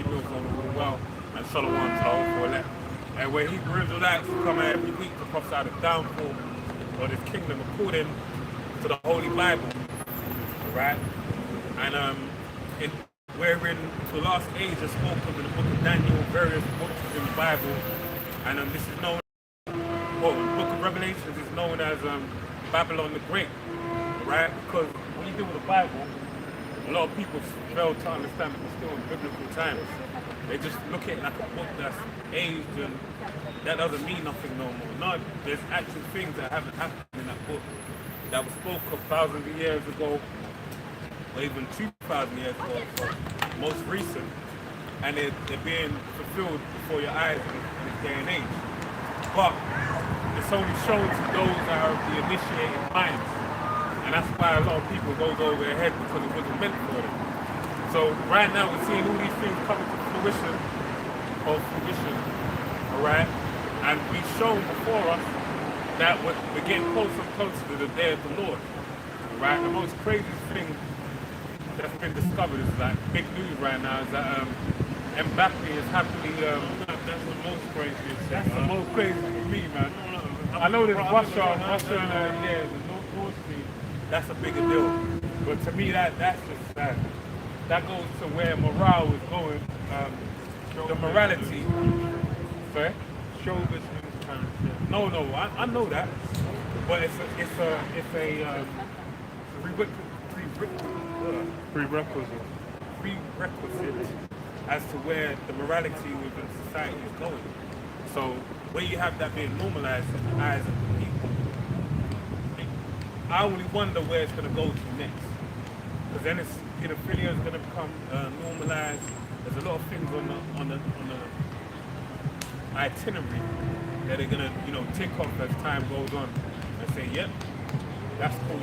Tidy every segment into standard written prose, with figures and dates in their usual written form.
great meals on the well, and Shalom to the whole four elect. And where Hebrew Israelites come every week to prophesy the downfall of this kingdom according to the Holy Bible, right? And in wherein the last age is spoken of in the book of Daniel, various books in the Bible, and this is known, well, the book of Revelations is known as Babylon the Great, right? Because when you deal with the Bible, a lot of people fail to understand that we're still in biblical times. They just look at it like a book that's aged, and that doesn't mean nothing no more. No, there's actual things that haven't happened in that book that were spoke of thousands of years ago, or even 2,000 years ago, so most recent, and they're being fulfilled before your eyes in this day and age. But it's only shown to those that are the initiated minds, and that's why a lot of people goes over their head, because it wasn't meant for them. So right now we're seeing all these things coming to fruition, alright? And we've shown before us that we're getting closer and closer to the day of the Lord, alright? The most craziest thing that's been discovered is like big news right now is that Mbappe is happily that's the most craziest. That's the most crazy for me, man. I know there's Russia and the North Stream. That's a bigger deal. But to me that's just sad. That goes to where morale is going. The morality. Sorry? Show business kind of shit. No, I know that. But it's a prerequisite as to where the morality within society is going. So where you have that being normalized in the eyes of the people, I only wonder where it's going to go to next. Because then pedophilia is going to become normalized. There's a lot of things on the itinerary that they're going to tick off as time goes on and say, yep, that's cool.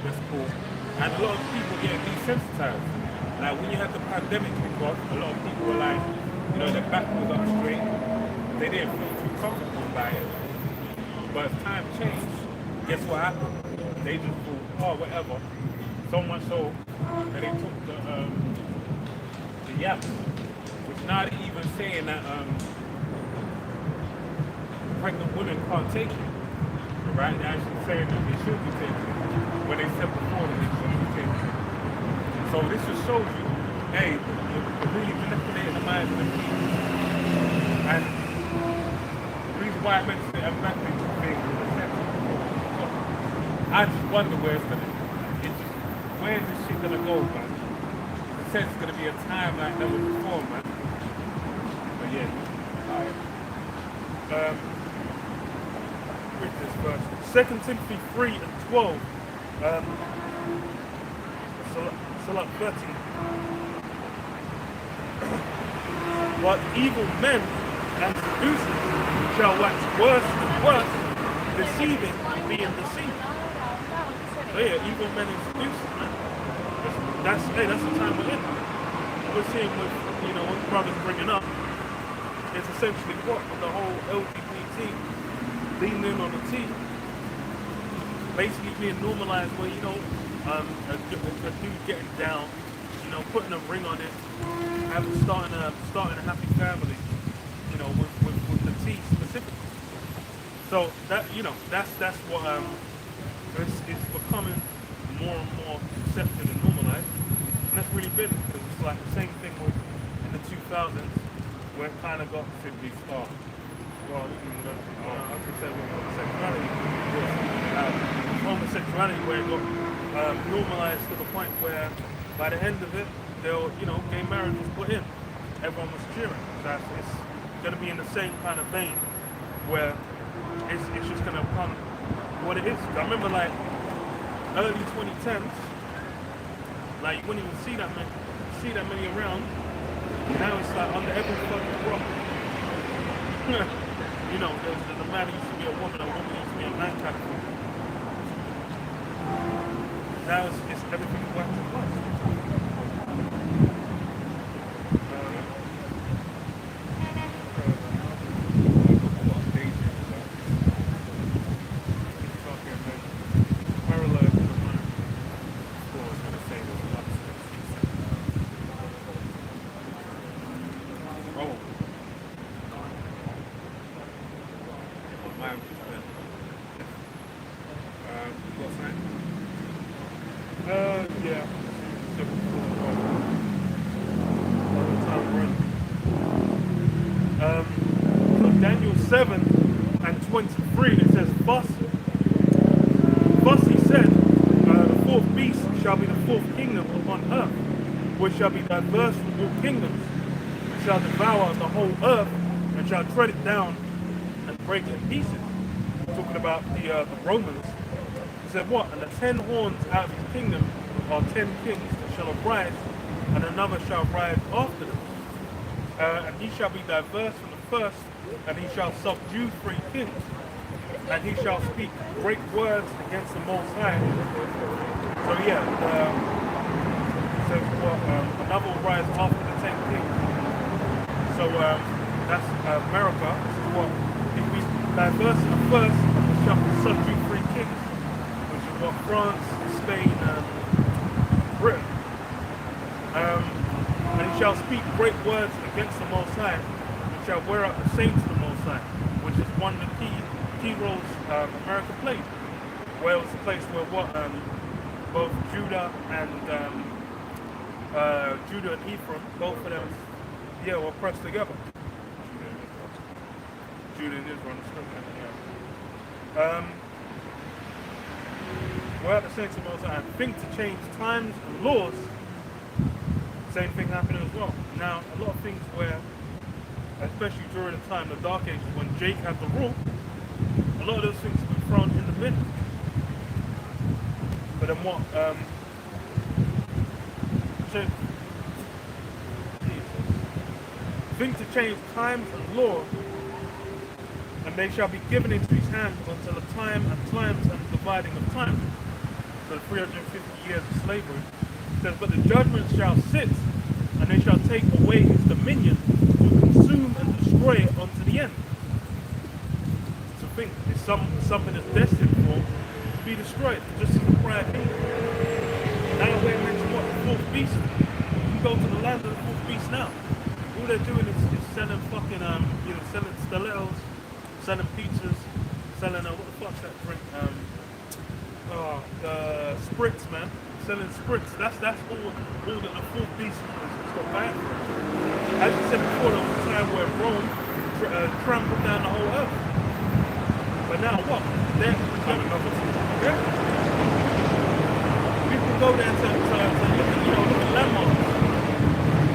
And a lot of people get desensitized. Like when you had the pandemic kick off, a lot of people were like, their back was up straight. They didn't feel too comfortable about it. But as time changed, guess what happened? They just thought, whatever. So much so that they took the yaps, which now they're even saying that pregnant women can't take it. Right? They're actually saying that they should be taking it, when they said before that they shouldn't be taking it. So this just shows you, hey, you're really manipulating the minds of the people. And the reason why I mentioned it, I'm not being thing with the sex. I just wonder where it's gonna, where is this shit gonna go, man? It says it's gonna be a time like never before, man. But yeah, alright. Read this verse. 2 Timothy 3:12. Salat 30. But evil men and seducers shall wax worse and worse, deceiving and being deceived. So yeah, evil men and seducers, man. That's the time we're in. We're seeing with, what brother's bringing up, it's essentially what with the whole LGBT leaning in on the T, basically being normalized where, a dude getting down, putting a ring on it, starting a happy family, with the T specifically. So that, that's what it's becoming more and more accepted and normalized, and that's really been, because it's like the same thing with in the 2000s where it kind of got simply started. Well, I could say homosexuality where it got normalized to the point where by the end of it, gay marriage was put in. Everyone was cheering. So it's going to be in the same kind of vein where it's just going to become what it is. I remember like early 2010s, like you wouldn't even see that many around. Now it's like under every fucking rock. There's a man used to be a woman used to be a man kind of thing. Now it's everything black and white. Daniel 7 and 23, it says, Thus he said, the fourth beast shall be the fourth kingdom upon earth, which shall be diverse from all kingdoms, and shall devour the whole earth, and shall tread it down and break it in pieces. Talking about the Romans. He said what? And the 10 horns out of his kingdom are 10 kings that shall arise, and another shall rise after them. And he shall be diverse from the first, and he shall subdue 3 kings, and he shall speak great words against the Most High. So yeah, it says what? Another will rise after the 10 kings. So that's America. This is what? If we diverse in the first, we shall subdue 3 kings, which is what? France, Spain, and Britain. And he shall speak great words against the Most High, and shall wear out the saints of the Most High, which is one of the key roles America played. Where it was a place where what both Judah and Ephraim, both of them, were pressed together. Judah and Israel, yeah. Wear out the saints of the Most High, and think to change times and laws. Same thing happening as well. Now, a lot of things where, especially during the time, the Dark Ages, when Jake had the rule, a lot of those things have been thrown in the bin. But then what? Think to change times and laws, and they shall be given into his hand until the time and times and dividing of time. So the 350 years of slavery. Says, but the judgment shall sit, and they shall take away his dominion to consume and destroy it unto the end. So think, it's something that's destined for to be destroyed, just as the prior king. Now we mentioned what? The fourth beast. You can go to the land of the fourth beast now. All they're doing is selling fucking, selling stilettos, selling pizzas, selling, what the fuck's that drink? Spritz, man. Selling spritz. That's all the fourth beast has got bad. As you said before, there was a time where Rome trampled down the whole earth. But now what? People go there to look at landmarks.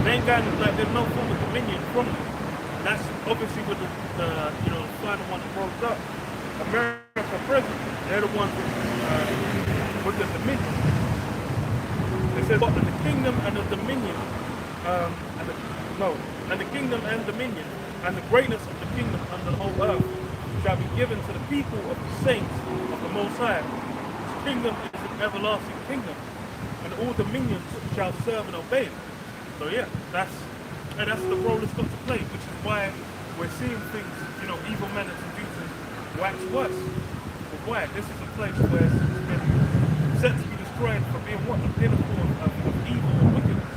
They ain't got there's no form of dominion from them. And that's obviously with the final one that rose up. America present, they're the ones with the dominion. It says, but the kingdom and the dominion, and the kingdom and dominion, and the greatness of the kingdom under the whole earth shall be given to the people of the saints of the Most High. His kingdom is an everlasting kingdom, and all dominions shall serve and obey it. So yeah, that's the role it's got to play, which is why we're seeing things, evil men and seducers wax worse. But why? This is a place where it's been set to be destroyed for being what? The pinnacle of evil and wickedness.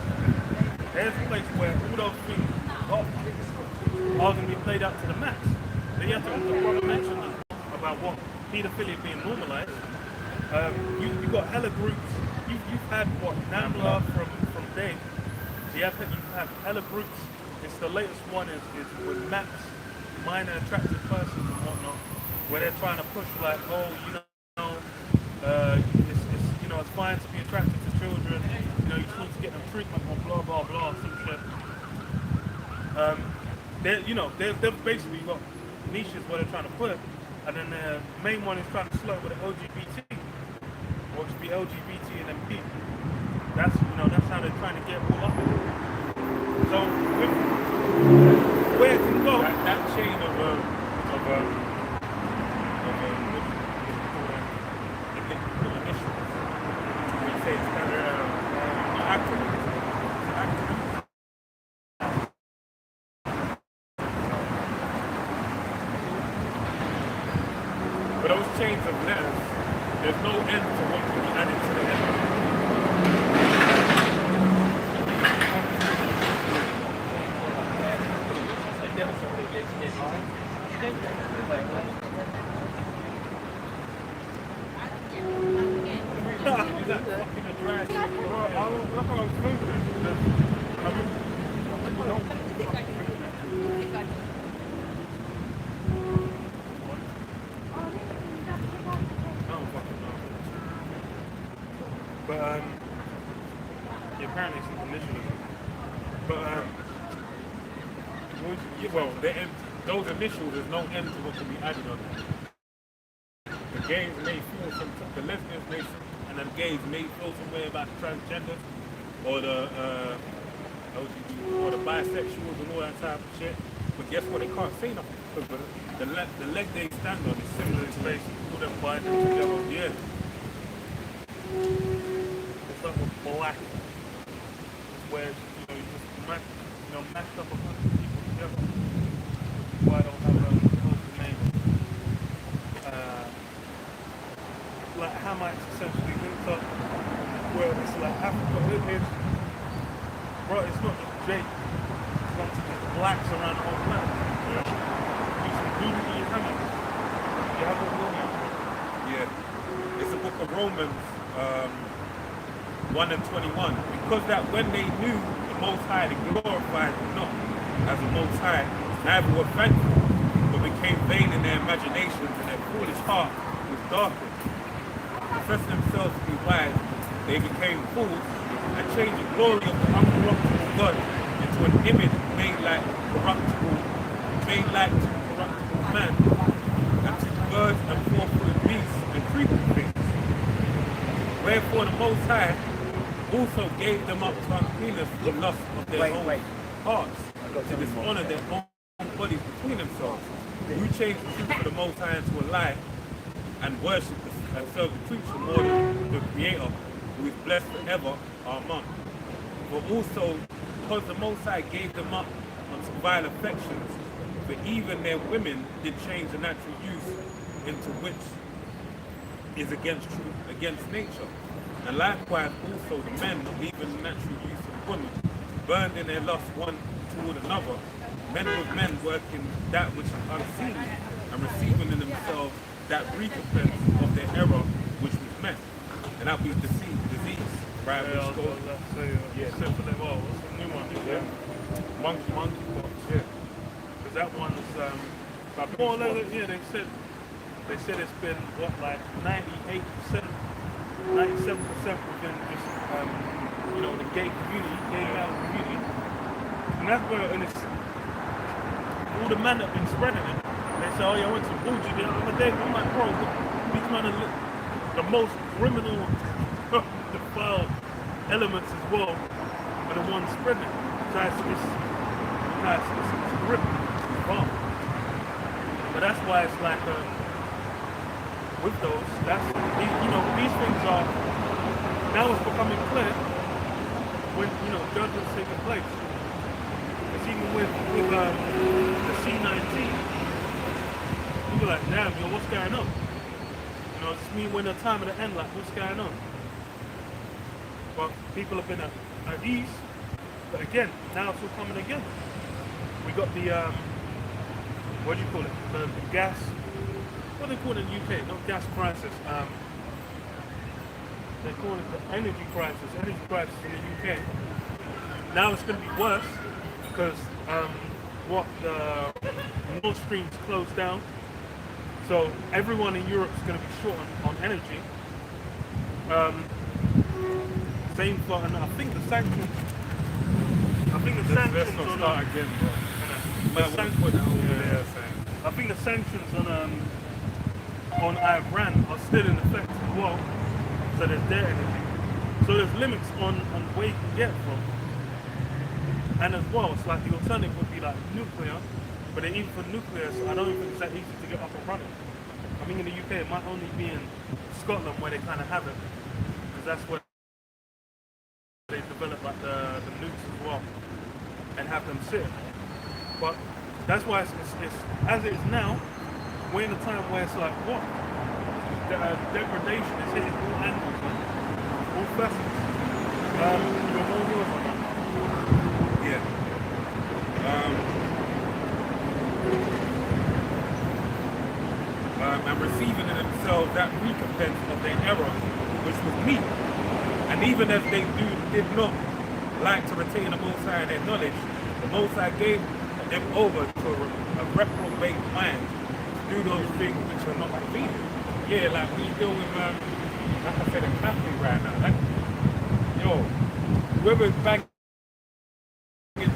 There's a place where all those things are going to be played out to the max. Then you have to, the brother mentioned about what pedophilia being normalized. You've got hella groups. You've had what? NAMBLA from Dave. You've had hella groups. It's the latest one is with MAPS, minor attracted persons and whatnot, where they're trying to push like, it's fine to be attracted to children. You just need to get them treatment or blah blah blah some shit. They've basically got niches where they're trying to put, and then the main one is trying to flirt with the LGBT, or to be LGBT and MP. That's how they're trying to get all up. So where it can go, that chain of but those chains of letters, there's no end to what can be added to the end. Yeah, apparently it's initialism. But Well, those initials, there's no end to what can be added on them. The gays may feel the lesbians may feel, and the gays may feel some way about the transgenders or the LGBT or the bisexuals and all that type of shit. But guess what? They can't say nothing because the leg they stand on is similar to space, all them binding together. yeah. It's like with black, where you just mashed up a bunch of people together. Which is why I don't have a close name. Like Hamites essentially linked up, where it's like Africa is, bro. It's not just Jake. It's not just blacks around the whole planet. You can Google your Hamites. You have a William. Yeah. It's the book of Romans 1 and 21. Because that when they knew the Most High, they glorified him not as the Most High, neither were thankful, but became vain in their imaginations, and their foolish heart was darkened. Professing themselves to be wise, they became fools and changed the glory of the uncorruptible God into an image made like to corruptible man, and to birds and four-footed beasts and creeping things. Wherefore the Most High also gave them up to uncleanness for the lust of their own hearts, to dishonor their own bodies between themselves, who changed the truth of the Most High into a lie, and worship and serve the creature more than the Creator, who is blessed forever. Amen. But also, because the Most High gave them up unto vile affections, for even their women did change the natural use into which is against nature. And likewise also the men, leaving the natural use of women, burned in their lust one toward another, men with men working that which is unseen, and receiving in themselves that recompense of their error which was met. And that was disease, right? Except for them all. What's the new one? Yeah. Monkeypox, yeah. Because that one's more or less, yeah, they said it's been what, like 98%, 97% within just the gay community, gay male community. And that's where, and it's all the men that have been spreading it. They say, oh yeah, I went to Fuji the other day. I'm like, bro, these men are the most criminal, defiled elements as well are the ones spreading it. So it's horrific. It's wrong. But that's why it's like, with those, these things are, now it's becoming clear when, judgment's taking place. It's even with the C-19. People are like, damn, what's going on? It's me when the time of the end, like, what's going on? But people have been at ease, but again, now it's all coming again. We got the, what do you call it? The gas, what do they call it in the UK? Not gas crisis. They call it the energy crisis in the UK. Now it's going to be worse because the Nord Stream's closed down. So everyone in Europe is going to be short on energy. Same for, and I think the sanctions. Let's not start again, bro. I think the sanctions on Iran are still in effect as well. So there's their energy. So there's limits on where you can get from. And as well, it's like the alternative would be like nuclear. But even for nuclear, I don't think it's that easy to get up and running. I mean, in the UK, it might only be in Scotland where they kind of have it, because that's where they develop like the nukes as well, and have them sit. But that's why it's as it is now. We're in a time where it's like what degradation is hitting all angles, man. All facets. You're more yours on that. Yeah. And receiving in themselves that recompense of their error, which was meat. And even as they did not like to retain the Most High in their knowledge, the Most High gave them over to a reprobate mind to do those things which are not convenient. Yeah, like we deal with, like I said, a Catholic right now. yo, whoever's banging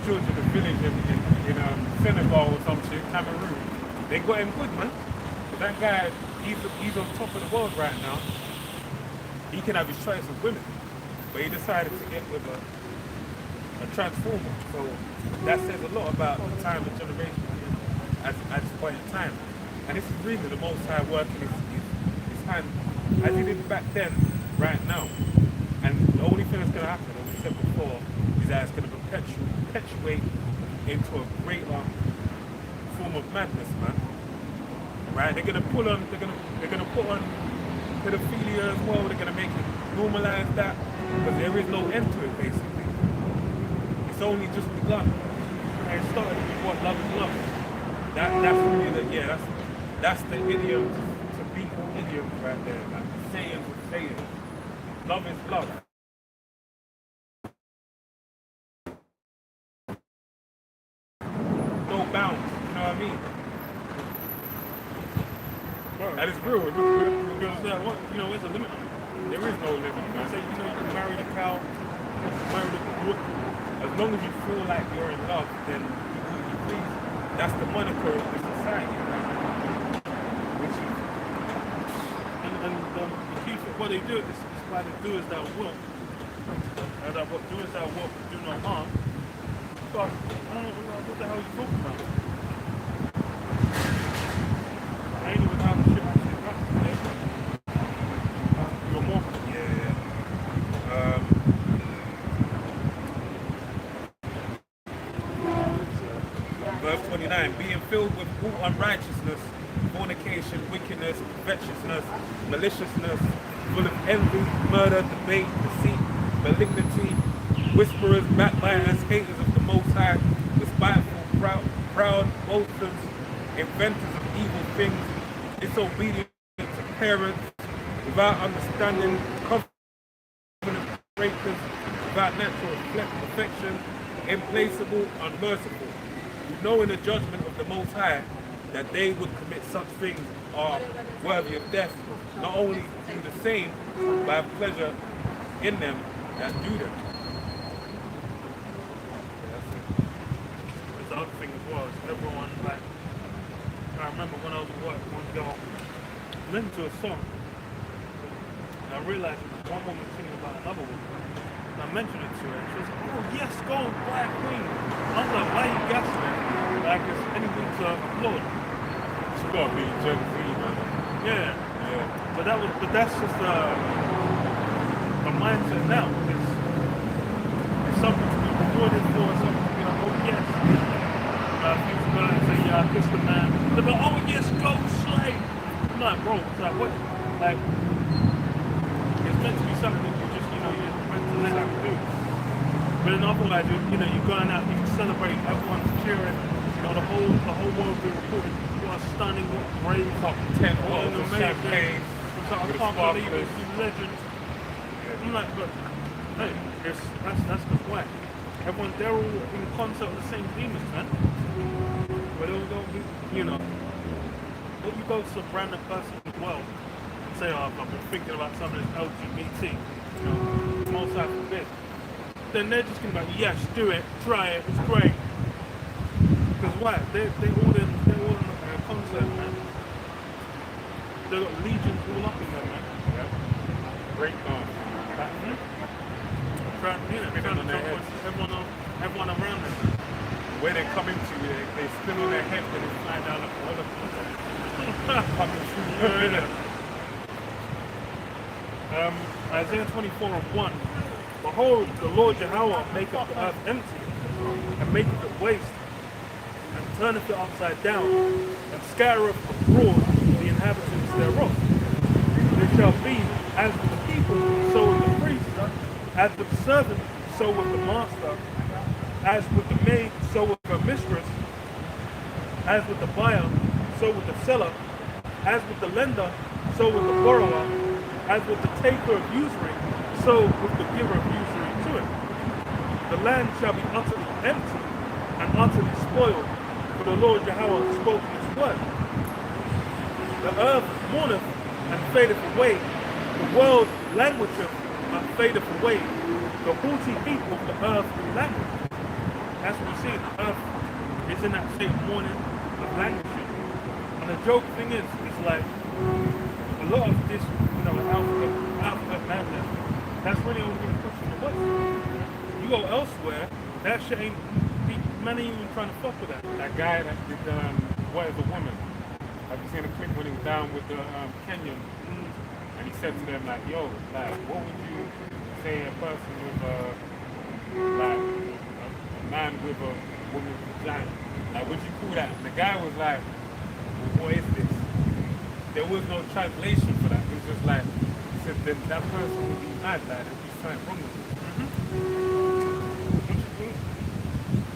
children in the village in Senegal or some shit, Cameroon, they got him good, man. But that guy, he's on top of the world right now. He can have his choice of women, but he decided to get with a transformer. So that says a lot about the time and generation at this point in time. And this is really the Most High working his hand, as he did back then, right now. And the only thing that's going to happen, as we said before, is that it's going to perpetuate into a greater form of madness, man. Right? They're going to put on pedophilia as well. They're going to make it normalize that, because there is no end to it, basically. It's only just begun. And it started with what love is love. That's really that's the idiom to beat idioms right there. Like sayings with sayings. Love is love. No bounds, you know what I mean? That is real. Because there's a limit on it. There is no limit, man. Say, you can marry the cow, marry the brook. As long as you feel like you're in love, then you please. That's the moniker of the society, right? The key for what they do is by the doers that will. And that what doers that will do no harm. But I don't know what the hell you talking about. I ain't even how the shit actually runs today. You're more. Verse 29, being filled with all unrighteousness, fornication, wickedness, covetousness, maliciousness, full of envy, murder, debate, deceit, malignity, whisperers, backbiters, haters of the Most High, despiteful, proud, boasters, inventors of evil things, disobedient to parents, without understanding, covenant breakers, without natural perfection, implacable, unmerciful, who know in the judgment of the Most High that they would commit such things are worthy of death, not only do the same, but have pleasure in them that do them. The other thing as well is everyone, like, I remember when I was at work, one girl listened to a song, and I realized it was one woman singing about another woman. And I mentioned it to her, and she was like, oh yes, go on, Black Queen. I was like, why are you gassing it? Like it's anything to applaud. It's got to be Gen Z, man. Yeah. Yeah. But that's just a mindset now. It's something to be rewarded for, something to be like, oh yes. People go and say, yeah, I kissed the man. They're like, oh yes, go slay. I'm like, bro, it's like, what? Like, it's meant to be something that you just, you're meant to let them do. But in otherwise, you're going out, you can celebrate, everyone's cheering, the whole world will be reported. You are stunning, brave, Fucking 10 bottles of champagne. I can't believe it, you legend. I'm like, but hey, that's just whack. Everyone, they're all in concert with the same demons, man. But they'll go, if you go to some random person as well and say, oh, I've been thinking about something that's LGBT, most I forbid, then they're just going to be like, yes, do it, try it, it's great. Because why? They're all in a concert, man. They've got legions all up in there, man. Yeah. Great dance. Everyone around them. Where they come into, they spin on their head and they fly down like a helicopter. Coming through. Isaiah 24:1. Behold, the Lord Yahweh maketh the earth empty, and maketh it waste, and turneth it upside down, and scattereth abroad the inhabitants thereof. It shall be as with the people, so with the priest, as with the servant, so with the master, as with the maid, so with her mistress, as with the buyer, so with the seller, as with the lender, so with the borrower, as with the taker of usury, so with the giver of usury to it. The land shall be utterly empty and utterly spoiled, for the Lord Yahweh has spoken his word. The earth mourneth and fadeth away, the world languisheth and fadeth away, the haughty people of the earth in language. That's what we see. The earth is in that state of mourning of languishing. And the joke thing is, it's like a lot of this, alphabet madness, that's really only been pushed in the West. You go elsewhere, that shit ain't, man ain't even trying to fuck with that. That guy that did What is a Woman? Have you seen a clip when he was down with the Kenyan? And he said to them, like, yo, like, what would you say a person with like a man with a woman's vagina? Like, would you call that? And the guy was like, well, what is this? There was no translation for that. It was just like, he said that person would be mad, like, there'd be something wrong with it.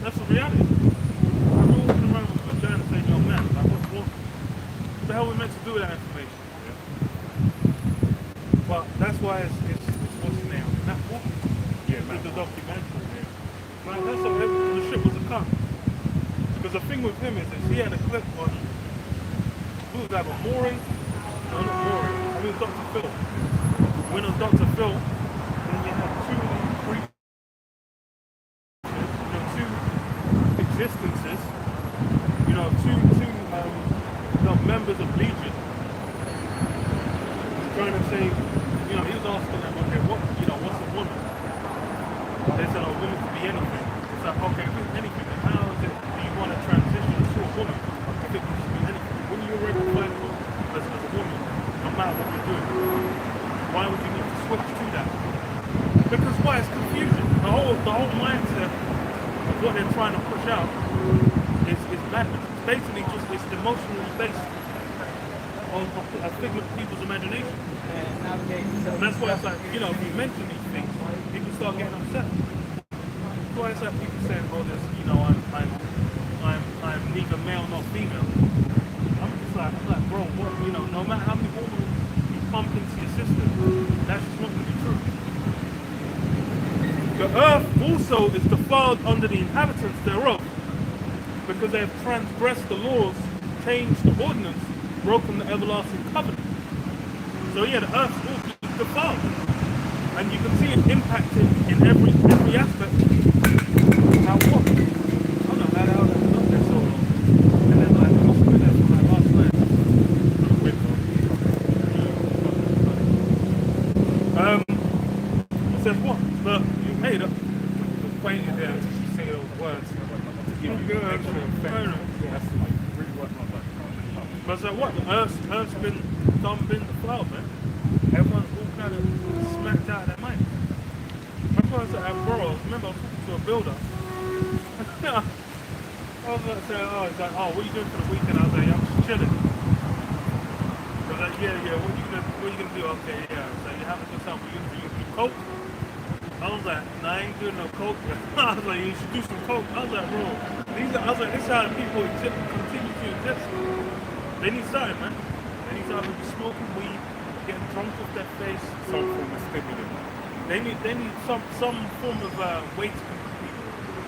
That's the reality. I'm walking around with a vagina saying, yo man, like what the hell are we meant to do with that information? Yeah. But that's why it's what's now. That book? Yeah, with the documentary. Yeah. Like, that's how the shit was a cut. Because the thing with him is he had a clip on who was that, Maury? No, not Maury. I mean Dr. Phil. When it was Dr. Phil, then you had two existences, two members of Legion trying to say, he was asking them, okay, what's a woman? They said, oh, woman could be anything. It's like, okay, if it's anything, then how is it do you want to transition to a woman if it can just be anything? When you already find as a woman, no matter what you're doing, why would you need to switch to that? Because why? It's confusion. The whole mindset of what they're trying to push out is madness. It's basically it's emotionally based on a figment of people's imagination. And that's why it's like, if you mention these things, people start getting upset. That's why it's like people saying, oh, this, I'm neither male nor female. I'm like, bro, what, no matter how many hormones you pump into your system, that's just not going to be true. The earth also is defiled under the inhabitants thereof, because they have transgressed the laws, changed the ordinance, broken the everlasting covenant. So yeah, the earth will be defiled. And you can see it impacted in every aspect. How what? I don't know how the hell that's not there so long. And then like, it must have been there for like last night. It says what? But you made it. The point is there to say those words to give you extra effect. That's like really what I'm like. But so what? The earth's been defiled, man. Everyone's all kind of smacked out of their mind. My first bro, I remember I was talking to a builder. I was like, he's like, what are you doing for the weekend? I was like, I'm just chilling. I was like, yeah, what are you gonna do? Okay, yeah. So you having a good time? What are you gonna do? You do coke? I was like, nah, I ain't doing no coke. I was like, you should do some coke. I was like, bro, this is how people continue to exist. They need something, man. They need something to be smoking weed, getting drunk off their face. Some form of stimulant. They need some form of way to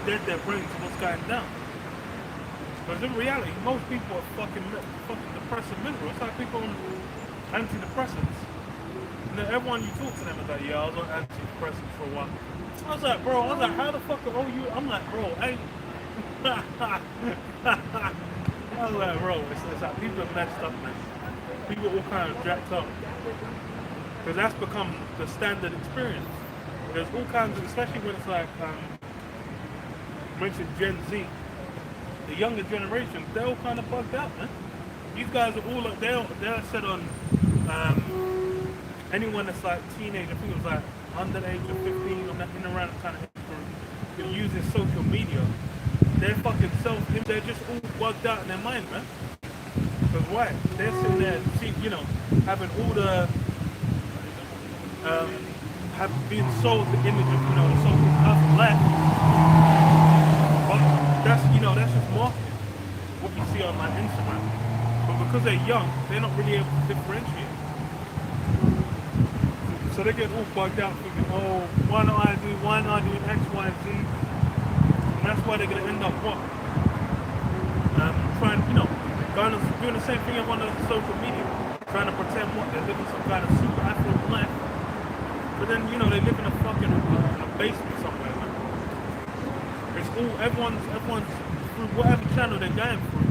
dead their brains to what's going down. Because in reality, most people are fucking depressed and miserable. It's like people on antidepressants. And then everyone you talk to them is like, yeah, I was on antidepressants for a while. I was like, bro, how the fuck are you? I'm like, bro, hey. I was like, bro, it's like people are messed up, man. People are all kind of jacked up. Because that's become the standard experience. There's all kinds of, especially when it's like, mentioned Gen Z, the younger generation, they're all kind of bugged out, man. These guys are all, they're set on anyone that's like teenage, I think it was like under the age of 15 or in around that kind of age group, that uses social media. They're fucking they're just all bugged out in their mind, man. Because why? They're sitting there, having all the, have been sold the image of, the so-called tough black. But that's just marketing. What you see on like Instagram. But because they're young, they're not really able to differentiate. So they get all bugged out thinking, oh, why not I do X, Y, and Z? And that's why they're going to end up what? Trying, kind of doing the same thing on social media. Trying to pretend what? They're living some kind of super affluent life. But then, they live in a fucking basement somewhere, man. It's all, everyone's through whatever channel they're going through,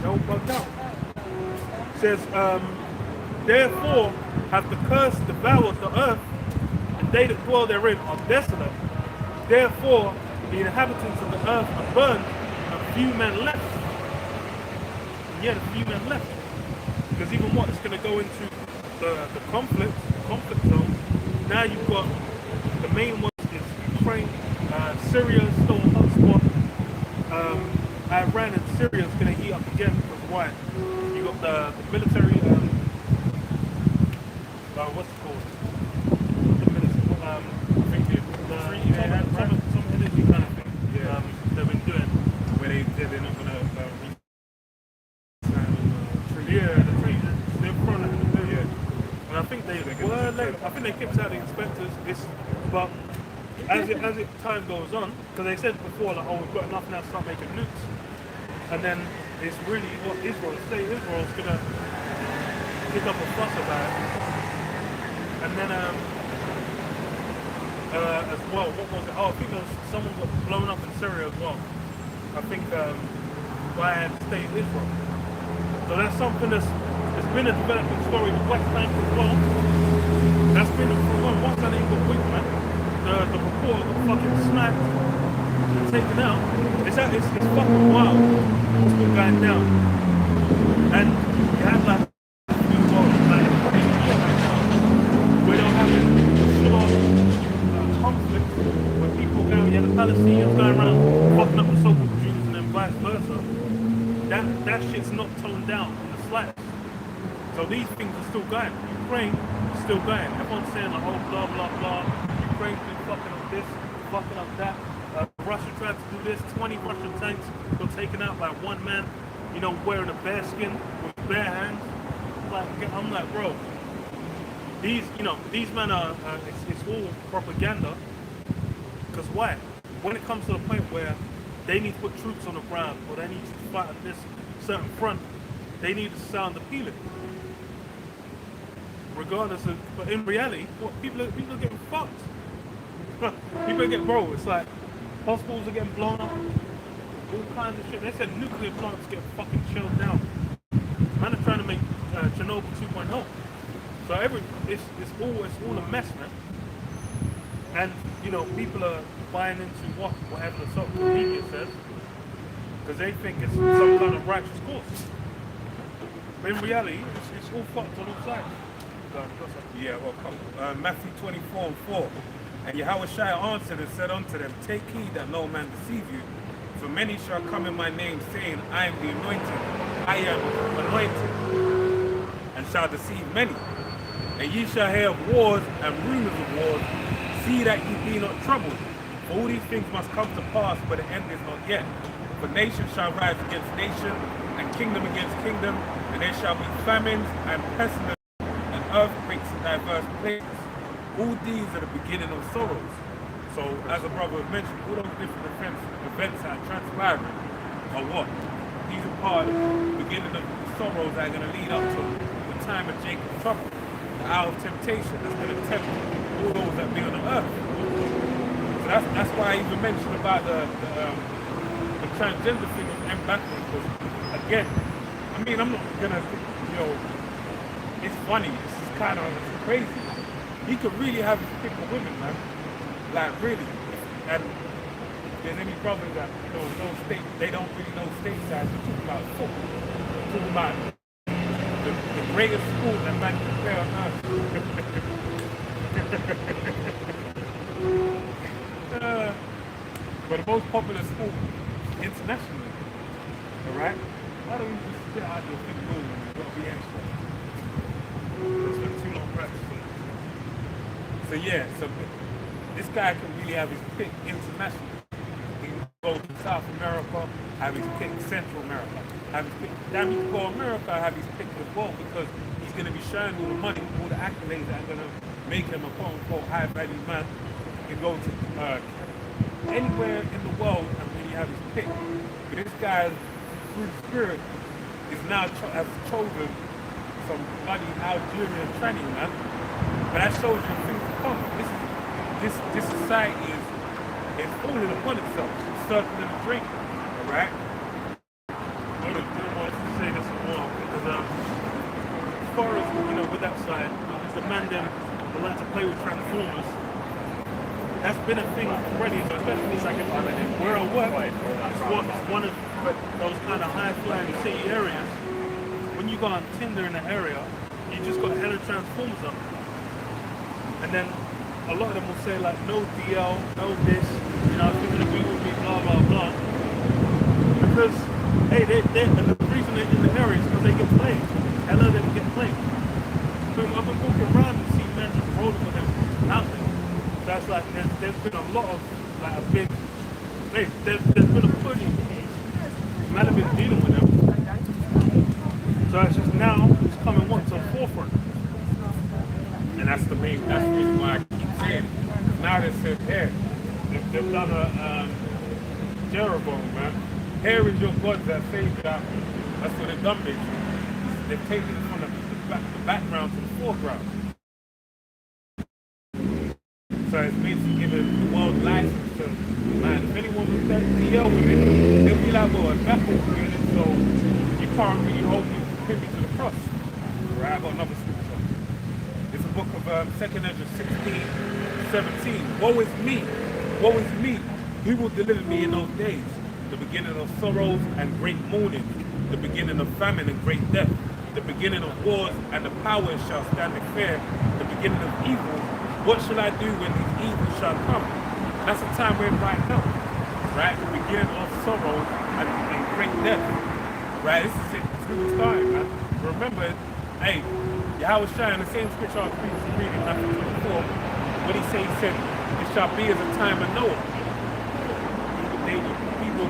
they're all bugged out. It says, therefore hath the curse devoured the earth, and they that dwell therein are desolate. Therefore the inhabitants of the earth are burned, and few men left. And yet a few men left. Because even what, it's going to go into the conflict zone. Now you've got the main ones is Ukraine, Syria is still a hotspot. Iran and Syria is going to heat up again because why? You got the military. What's it called? The military. I think some energy kind of thing. Yeah. They've been doing where they said they're not gonna yeah, the trees. They're front of the yeah. And I think they were late. I think they kicked out the inspectors. But as time goes on, because they said before like, oh, we've got enough now to start making nukes, and then it's really what Israel's gonna kick up a fuss about it. And then as well, what was it? Oh, I think someone got blown up in Syria as well. I think by the state of Israel. So that's something it's been a developing story. The West Bank as well. That's been once that ain't got weak, man. The report got fucking sniped and taken out. It's fucking wild what's been going down. And you have like where they're having conflict with people going, yeah, the Palestinians going around fucking up the so-called Jews and then vice versa. That shit's not toned down in the slightest. So these things are still going. Ukraine is still going. Everyone's saying like, oh, blah, blah, blah. Ukraine's been fucking up this, fucking up that. Russia tried to do this. 20 Russian tanks got taken out by one man, you know, wearing a bear skin with bare hands. I'm like, bro, these men are, it's all propaganda. Because why? When it comes to the point where they need to put troops on the ground or they need to fight on this certain front, they need to sound appealing. Regardless of, but in reality, what people are getting fucked. People are getting, bro, it's like hospitals are getting blown up, all kinds of shit. They said nuclear plants get fucking chilled down. Man are trying to make Chernobyl 2.0. So it's all a mess, man. And you know, people are buying into whatever the social media says because they think it's some kind of righteous cause. But in reality, it's all fucked on all sides. Yeah, well, Matthew 24:4. And Yahushua answered and said unto them, take heed that no man deceive you, for many shall come in my name, saying, I am the anointed, I am anointed, and shall deceive many. And ye shall hear of wars and rumors of wars. See that ye be not troubled. For all these things must come to pass, but the end is not yet. For nation shall rise against nation, and kingdom against kingdom, and there shall be famines and pestilence and earthquakes in diverse places. All these are the beginning of sorrows. So, as a brother mentioned, all those different events that are transpiring are what? These are part of the beginning of the sorrows that are going to lead up to the time of Jacob's trouble, the hour of temptation that's going to tempt all those that be on the earth. So that's why I even mentioned about the transgender thing of M. Batman, because again, I mean, I'm not going to, it's funny, it's kind of crazy. He could really have his pick of women, man. Like, really. And if there's any brothers that, know state, they don't really know stateside, we're talking about football. We're talking about the greatest sport that man can play on earth. But the most popular sport internationally, alright? Why don't we just sit out there and think, oh, we've got to be extra? It's been too long practicing. So yeah, so this guy can really have his pick internationally. He can go to South America, have his pick Central America, have his pick. Damn, he can go to America, have his pick as well, because he's going to be showing all the money, all the accolades that are going to make him a quote-unquote high-value man. He can go to anywhere in the world and really have his pick. But this guy, through the spirit, is now has chosen some bloody Algerian tranny, man. But that shows you things to come. This society is it's falling upon itself, circling the drink. All right. I didn't want to say this more because as far as with that side, the man them that like to play with transformers. That's been a thing already, especially like where I work. It's one of those kind of high-flying city areas. When you go on Tinder in the area, you just got hella transformers up. And then a lot of them will say like, no DL, no this, if you're gonna be with me, blah blah blah. Because hey, and the reason they're in the area is because they get played. Hella of them get played. So I've been walking around and see men just rolling with them out there. That's like there's been a lot of like a big there's been a push. Man have been dealing with them. So it's just now it's coming to the forefront. And that's the reason why I keep saying it. Now they said, hey, they've done a Jeroboam, man. Here is your God that saved you. That's what they've done, basically. They've taken it from the background to the foreground. So it's basically giving the world license to, man, if anyone was that DL with it, they'll be like, well, it's backwards with it, so you can't really hold me privy to the cross. Right, I got another scripture. It's a book of 2nd Ezra 16:17. Woe is me, woe is me. Who will deliver me in those days? The beginning of sorrows and great mourning, the beginning of famine and great death, the beginning of wars, and the powers shall stand in fear, the beginning of evil. What shall I do when these evils shall come? That's the time we're in right now. Right? The beginning of sorrow and great death. Right? This is it. It's really starting, man. Remember, hey, Yahweh Shai in the same scripture I was previously reading, Matthew 24, what he said, it shall be as a time of Noah. People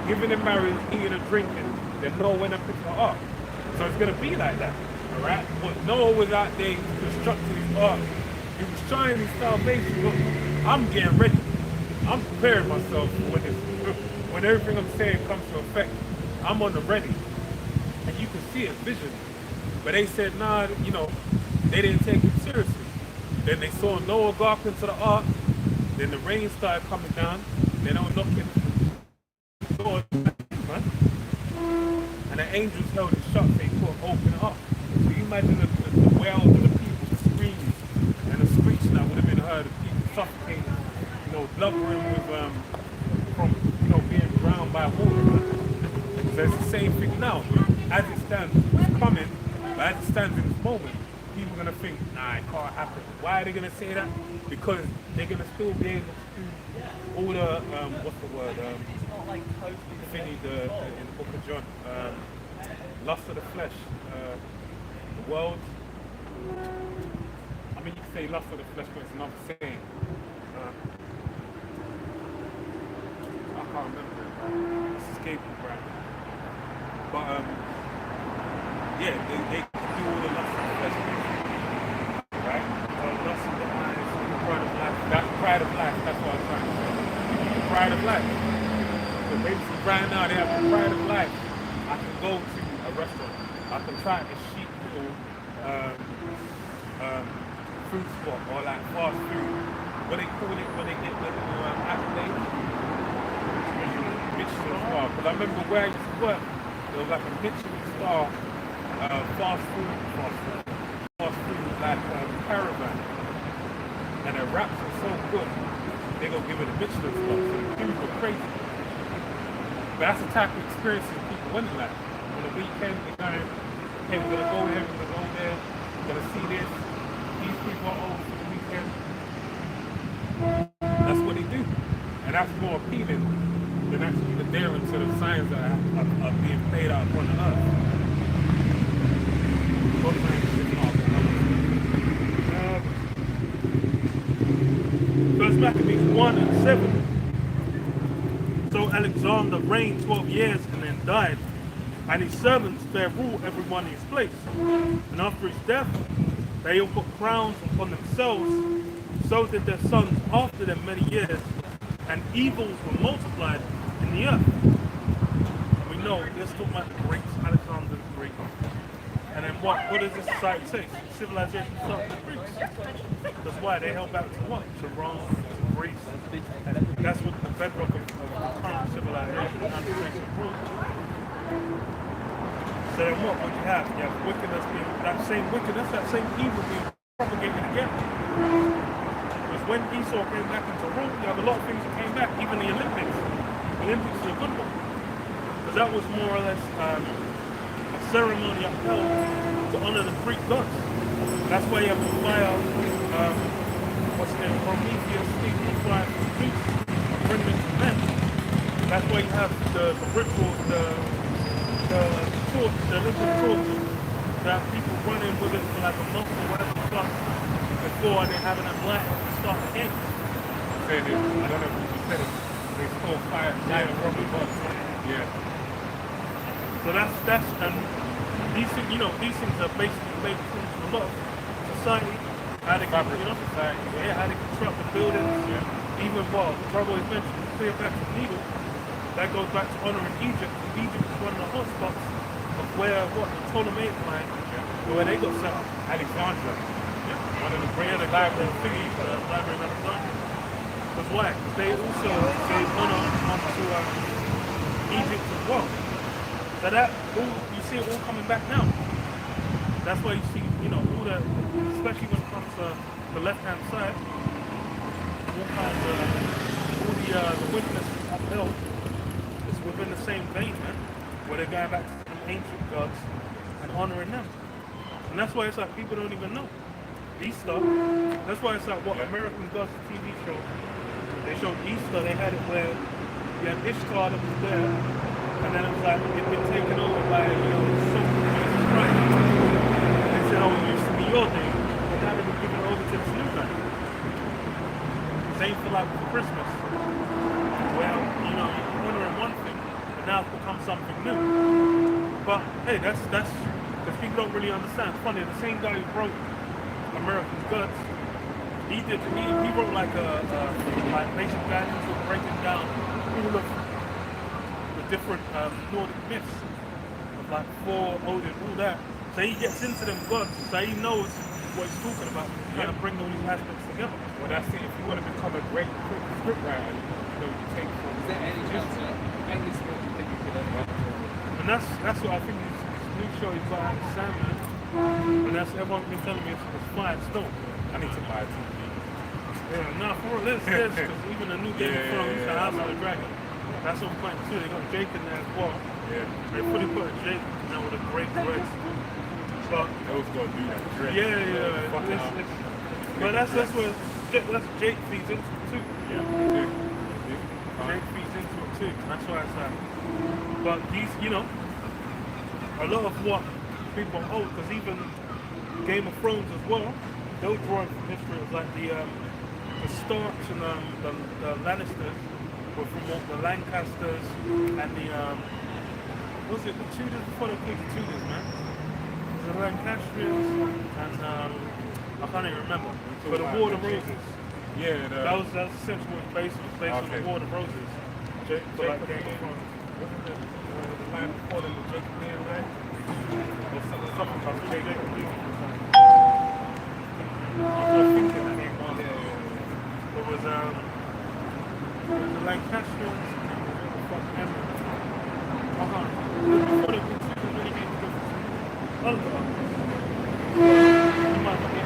giving in marriage, eating and drinking, then Noah went and picked the ark. So it's going to be like that. Alright? But Noah was out there constructing his ark. He was trying his salvation. Look, I'm getting ready. I'm preparing myself for when everything I'm saying comes to effect. I'm on the ready. And you can see it, vision. But they said, nah, they didn't take it seriously. Then they saw Noah go up into the ark. Then the rain started coming down. Then they were knocking the door, man. And the angels held it shut. They couldn't open it up. So you imagine the wails of the people, the screams, and the screeching that would have been heard of people suffocating, blubbering with from being drowned by water. So it's the same thing now. As it stands, it's coming, but as it stands in this moment, people are gonna think, nah, it can't happen. Why are they gonna say that? Because they're gonna still be able to do all the what's the word? Thingy in the book of John. Lust of the flesh, the world. I mean, you can say lust of the flesh, but it's another saying. I can't remember it. It's escaping, right? But yeah, they do all the lust of the flesh, right? Lust of the eyes, the pride of life. That's pride of life. That's what I'm trying to say. The pride of life. So basically, right now they have the pride of life. I can go to a restaurant. I can try a cheap little food spot or like fast food. What they call it when they get the little accolades? Michelin star. Because I remember where I used to work, there was like a Michelin star fast food like caravan. And the wraps are so good, they gonna give it a Michelin star. So the food were crazy. But that's the type of experiences people want in life. On the weekend, they're going, hey, we're gonna go there, we're gonna go there, we're gonna see this. These people are over for the weekend. That's what they do. And that's more appealing than actually adhering to the signs that are being played out upon the earth. First Maccabees 1:7. So Alexander reigned 12 years and then died, and his servants bare rule everyone in his place. And after his death, they all put crowns upon themselves. So did their sons after them many years, and evils were multiplied in the earth. We know this talking about the Greeks, Alexander the Great. And then what does this society say? Civilization started with the Greeks. That's why they held back to what? To Rome, to Greece. That's what the bedrock of current civilization and the race approach. So then what would you have? You have wickedness being, that same wickedness, that same evil being propagated again. Because when Esau came back into rule, you have a lot of things that came back, even the Olympics. The Olympics is a good one. Because that was more or less a ceremony upheld to honor the Greek gods. That's why you have the fire, what's the name, Prometheus, stealing the fire from Zeus, and bring it to men. That's why you have the rituals, the torch, the Olympic torch, that people run in with it for like a month or whatever plus before they have enough light to start the games. Said it, I don't know if you said it, they stole fire, light from the gods. Yeah. So that's and these things, these things are basically made from a lot of society, how they can, society, how they construct the buildings, even what Brother always mentioned, the Cleopatra Needle, that goes back to honoring Egypt. Egypt is one of the hotspots of where the Ptolemaic line, where they got set up. Alexandria. One of the greatest library of Alexandria. Because why? Because they also gave honor onto Egypt as well. So that you see it all coming back now. That's why you see, all the, especially when it comes to the left-hand side, all the witness upheld is within the same vein, man, where they're going back to some ancient gods and honoring them. And that's why it's like people don't even know Easter. That's why it's like what American Gods TV show. They showed Easter. They had it where you had Ishtar that was there, and then it was like it'd been taken over by Jesus Christ. They said, "Oh, it used to be your day, but now they've been given over to this new guy." Same for like Christmas. Well, you're honoring one thing, but now it's become something new. But hey, that's because people don't really understand. It's funny, the same guy who wrote American Gods, he wrote like a basic guidance of breaking down all of the different Nordic myths of like Thor, Odin, all that. So he gets into them gods, so he knows what he's talking about. He's trying to bring all these aspects together. Well, that's it. If you want to become a great script writer, you take from. Is there any chance that any skill you think you could learn about? And that's what I think this new show is about Sandman. And that's everyone's been telling me it's fine still. I need to buy a TV. Yeah, no, for real, because even the new Game of Thrones, the House of the Dragon, that's on point too. They got Jake in there as well. Yeah. They fully put a Jake in there with a great voice. But they was gonna do that. Drake. But that's Jake feeds into it too. Yeah. Jake feeds into it too. That's why it's like. But these, a lot of what people hold, because even Game of Thrones as well, they were drawing from history. It was like the Starks and the Lannisters were from the Lancasters and the was it the Tudors before they came to Tudors, man? The Lancastrians and I can't even remember. But the War of the Roses. Yeah, that was essentially what it was based on the War of the Roses. Game of Thrones. Wasn't the line before them with Jacob Bean, right? Or something called Jacob Bean. I'm thinking that name on there. It was the Lancastrians and the fuck Emma. Before they put two really games together. You might not get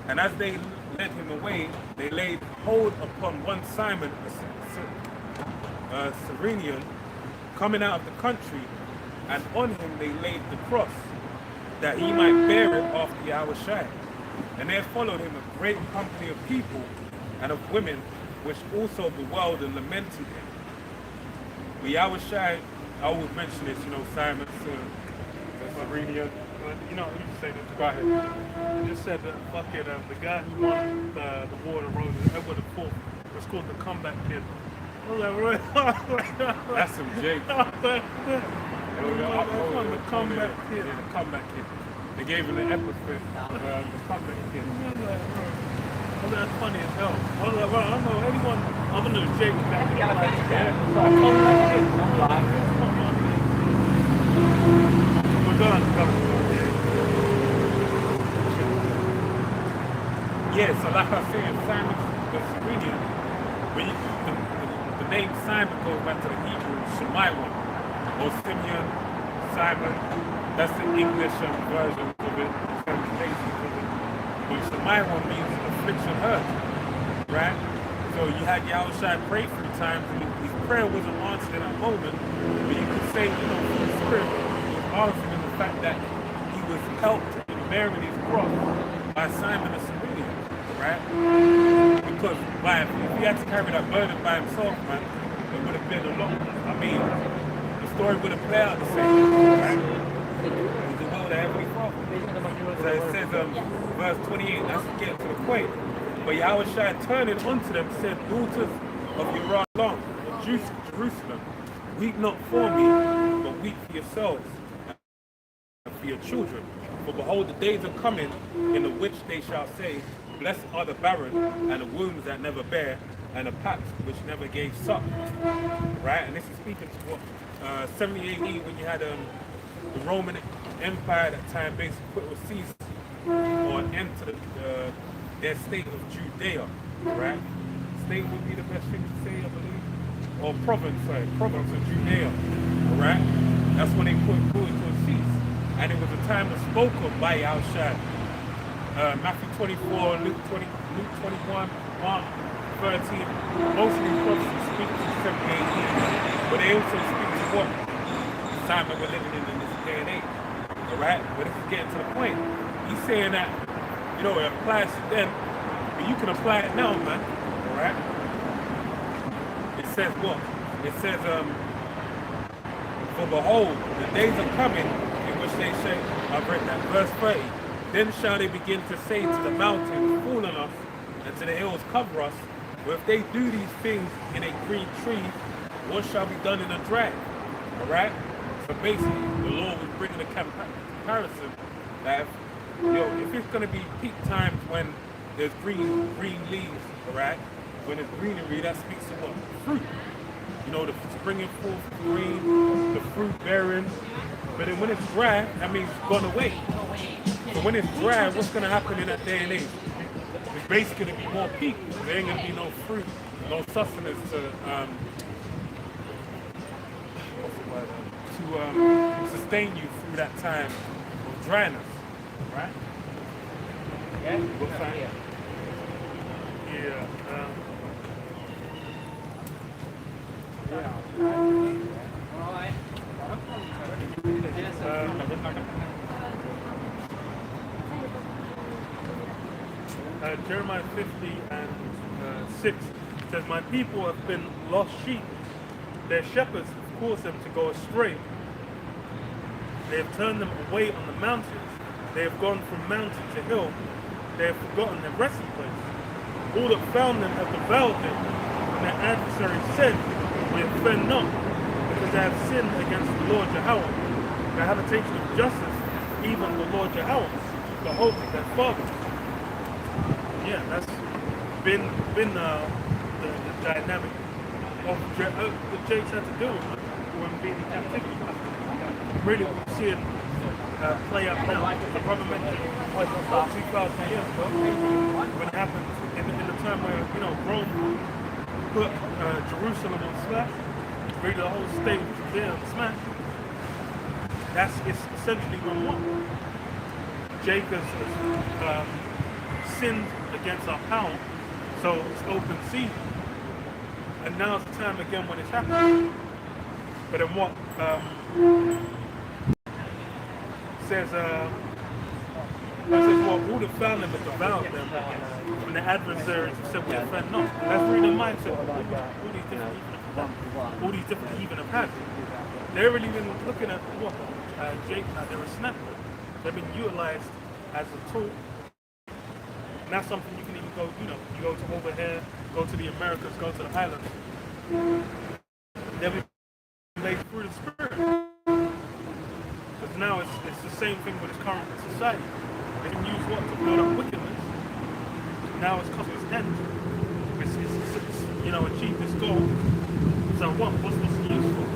And as they led him away, they laid hold upon one Simon, a Cyrenian, coming out of the country, and on him they laid the cross, that he might bear it after Yahushua. And there followed him a great company of people and of women, which also bewailed and lamented him. But Yahushua I always mention this, Simon, the Serenian. You know, you just say this. Go ahead. You just said that fucking the guy who won the War of the Roses, Edward IV, was called the comeback kid. I was like, That's some Jake. the comeback kid. Yeah, the comeback kid. They gave him the epithet, the comeback kid. Oh, that's funny as hell. I was like, well, I don't know anyone other than Jake back in the We're done. Yeah, so like I was saying, Simon the Cyrenian, when the name Simon goes back to the Hebrew Shemaiah, or Simeon, Simon, that's the English version of it, translation of it. But Shemaiah means affliction hurt, right? So you had Yahushua pray 3 times, and his prayer wasn't answered in that moment, but you could say, from the Spirit, he was answered in the fact that he was helped in bearing his cross by Simon the Cyrenian, right? Because if he had to carry that burden by himself, man, it would have been a lot. I mean, the story would have played out the same, right? He's the will of the Heavenly Father. So it says, verse 28, that's getting to the point. But Yahushua turning unto them said, daughters of Yeralam, of Jerusalem, weep not for me, but weep for yourselves and for your children. For behold, the days are coming in the which they shall say, blessed are the barren and the wombs that never bear and the paps which never gave suck. Right? And this is speaking to what 70 AD when you had the Roman Empire at that time basically put a cease or an end to their state of Judea. Right? State would be the best thing to say, I believe. Or province of Judea. Alright? That's when they put it to a cease. And it was a time that's spoken by Yahushua. Matthew 24, Luke 21, Mark 13. Mostly prophecies speak to 70 AD. But they also speak to what time that we're living in this day and age. Alright? But this is getting to the point. He's saying that, it applies to them, but you can apply it now, man. Alright? It says what? It says, for behold, the days are coming in which they say, I've read that, verse 30, then shall they begin to say to the mountains, fall on us, and to the hills, cover us. But if they do these things in a green tree, what shall be done in a dry? Alright? So basically, the Lord was bringing a comparison that if it's going to be peak times when there's green leaves, alright? When there's greenery, that speaks to what? Fruit. The springing forth green, the fruit bearing. But then when it's dry, that means it's gone away. So when it's dry, what's going to happen in that day and age? It's basically going to be more peak. There ain't going to be no fruit, no sustenance to sustain you through that time of dryness. Right? Yeah? What's that? Yeah. Jeremiah 50 and 6 says, my people have been lost sheep. Their shepherds have caused them to go astray. They have turned them away on the mountains. They have gone from mountain to hill. They have forgotten their resting place. All that found them have devoured them. And their adversaries said, we offend not, because they have sinned against the Lord Yahweh. The habitation of justice, even the Lord Yahweh, the hope of their fathers. Yeah, that's been the dynamic of the Jakes had to deal with when being in captivity. Really, we're seeing play out now. The brother mentioned 2,000 years ago when it happened in the time where Rome put Jerusalem on smash, really the whole state of Judea on smash. It's essentially been what Jacob has sinned against our power, so it's open season. And now's the time again when it's happening. But then what says all the found them and devoured them, when the adversaries said we offend not. And that's really the mindset of all these different heathen have had. they're really been looking at what Jake, they're a snapper. They've been utilized as a tool. And that's something you can even go, you go to over here, go to the Americas, go to the Highlands. They've been made through the spirit. Because now it's the same thing with its current society. They can use what to build up wickedness. Now it's come to its end. It's achieved its goal. So what's the use for?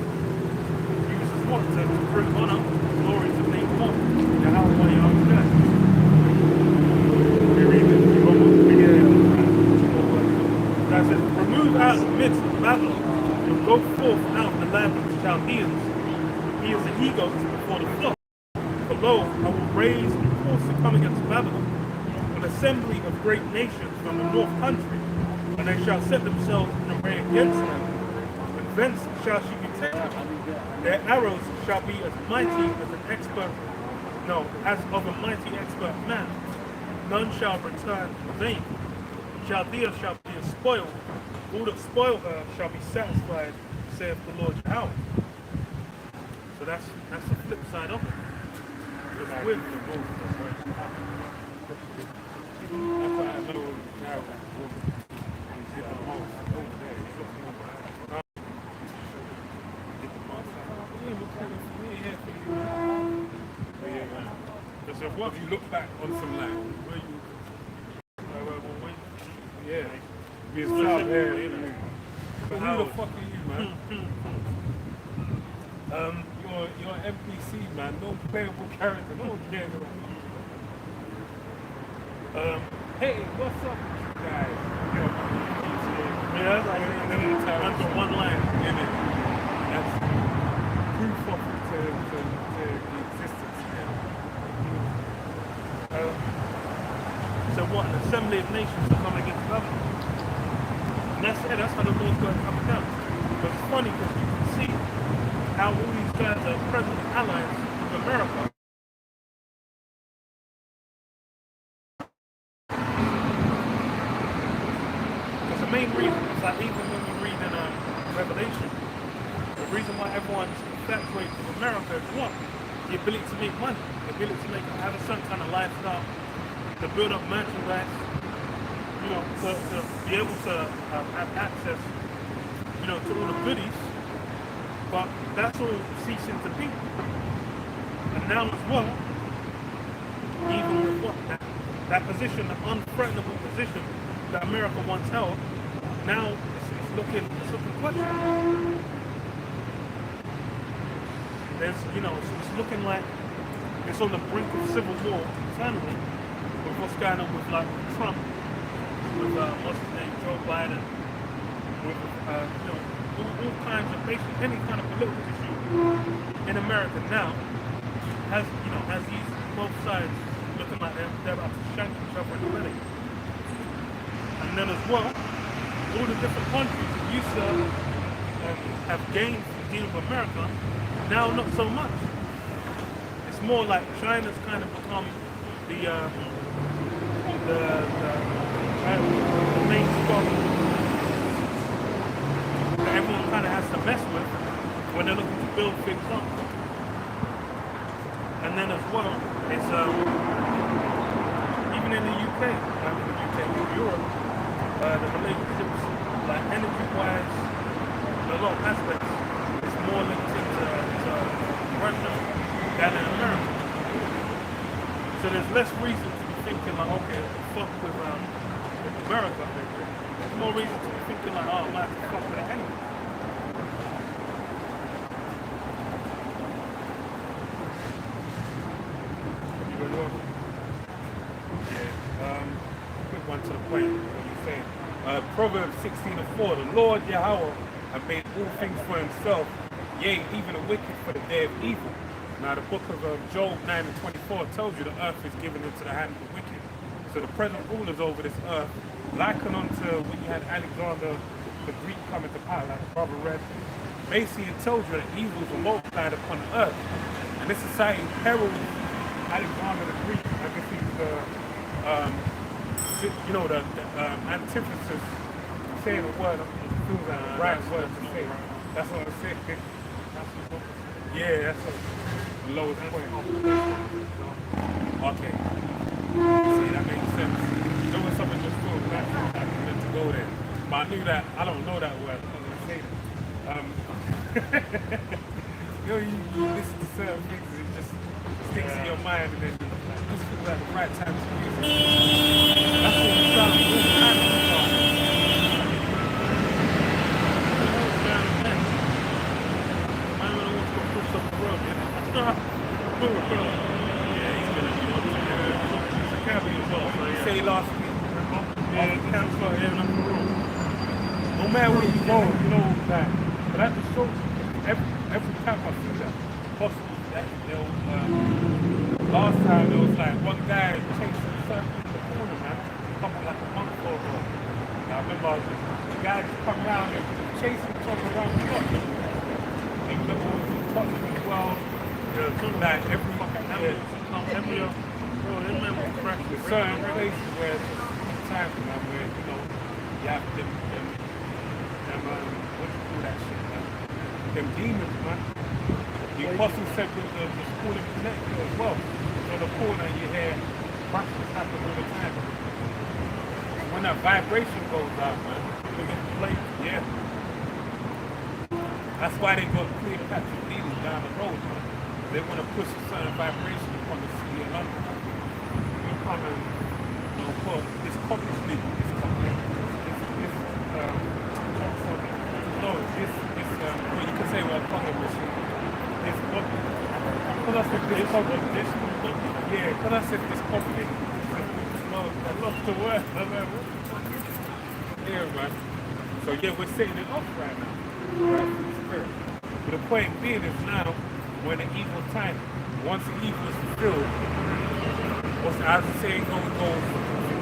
Use is what? To bring honor, glory to name what? Yeah, how are you on that? That says, remove out of the midst of Babylon, and go forth out of the land of the Chaldeans. He is an eagle before the flock. For lo, I will raise a force to come against Babylon, an assembly of great nations from the north country, and they shall set themselves in array against them. And thence shall she be taken. Their arrows shall be as mighty as as of a mighty expert man. None shall return vain. Chaldea shall be a spoil. All that spoil her shall be satisfied, saith the Lord Yahweh. So that's the flip side of it. It's with the wolf. If you look back on some land, where you be as top hair, but who the fuck are you, man? You're an NPC, man. No playable character. No one cares about you. Hey, what's up, guys? Under one line. That's proof of it to the existence. So what? An assembly of nations to come against Babylon. And that's how the Lord's going to come down. But it's funny because you can see how all these guys are present allies with America. Because the main reason is that even when we read in Revelation, the reason why everyone's infatuated with America is what? The ability to make money, the ability to have a certain kind of lifestyle, to build up merchandise, to be able to have access, to all the goodies. But that's all ceasing to be. And now as well, even with what? That position, the unthreatenable position that America once held, now it's looking questionable. It's looking like it's on the brink of civil war internally with what's going on with Trump, with what's his name, Joe Biden, with all kinds of basically any kind of political issue in America now has these both sides looking like they're about to shank each other in the belly. And then as well, all the different countries that used to have gained from dealing with America, now not so much. It's more like China's kind of become the main spot that everyone kind of has to mess with when they're looking to build things up. And then as well, it's even in the UK, in Europe, the relationships, like energy-wise, in a lot of aspects, it's more linked into Russia than in America. So there's less reason to be thinking like, okay, fuck with America. There's more reason to be thinking like, oh, I might have to fuck with it anyway. Quick one to the point, what you saying. Proverbs 16:4, the Lord Yahweh have made all things for himself, yea, even the wicked for the day of evil. Now the book of Job 9:24 tells you the earth is given into the hand of the wicked. So the present rulers over this earth, liken unto when you had Alexander the Greek coming to power, like the brother read, basically it tells you that evils were multiplied upon the earth. And this society heralds Alexander the Greek, I guess he's the antithesis, saying a word, the right word to say. That's what I'm saying. Yeah, that's the lowest point. Okay. See, that makes sense. You know when someone just feels natural, like you meant to go there. But I knew that, I don't know that word, I'm not going to say that. You know, you listen to certain things and it just sticks in your mind and then it just feels like the right time to use it. That's what we found all the time in the car. Say last week. No matter where you go, you know, like, but that just shows you, every time I see that, possibly that there was, last time there was like one guy chasing a circle in the corner, man, couple like a month or so. I remember the guy just come around and chasing each other around the block. Even though it was touching as well, like every fucking there's certain places where it's just times, man, where, you know, you have them what do you call that shit, man? Them demons, man. The apostle said the school of connected as well. So the corner you hear crashes happen all the time. When that vibration goes out, man, you get played, yeah. That's why they got clear patch of needles down the road, man. They want to push a certain vibration upon the city of London. You come and, you know, put this company, well, you can say we're a cover machine. This company. Because I said this company. Yeah, because I said this company. I love the word. Yeah, man. So yeah, we're setting it off right now. Right? But the point being is now, we're in an evil time. Once the evil is fulfilled, as the saying goes, you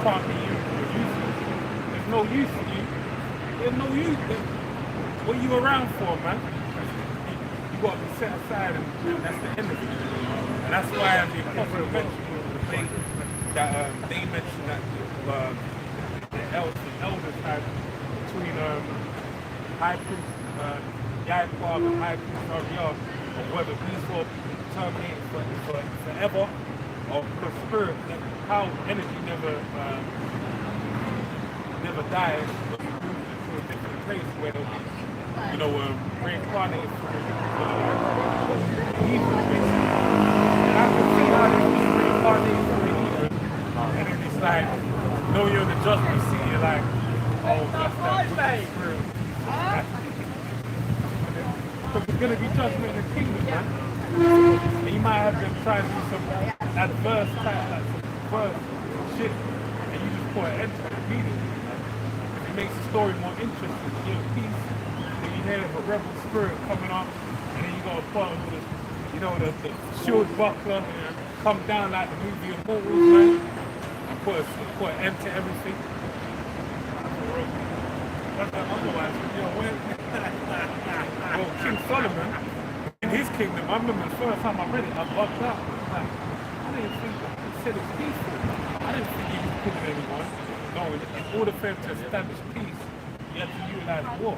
can't be used or useless. There's no use for you. There's no use. What are you around for, man? You got to be set aside, and that's the end of it. And that's why the apostle mentioned they mentioned that the elders had between High Priest Yaakov and High Priest Ariel, or whether these will be terminated forever, or because spirit, how energy never dies, but it moves into a different place where they'll be, you know, reincarnated for evil, basically. And I can see how they be reincarnated for evil, and then it's like, know you're in the judgment seat, you're like, oh, that's that wicked spirit. Because there's going to be judgment in the kingdom, man. And you might have them try to do some adverse type, like some adverse shit, and you just put an end to it immediately. It makes the story more interesting. You have peace, and you hear a rebel spirit coming up, and then you got to put on the, you know, the shield buckler, come down like the movie Immortals, man, and put an end to everything. Otherwise, you know, well, King Solomon, in his kingdom, I remember the first time I read it, I bugged out. Like, I didn't think he said it's peaceful. I didn't think he was killing anyone. No, in order for him to establish peace, you have to utilize war.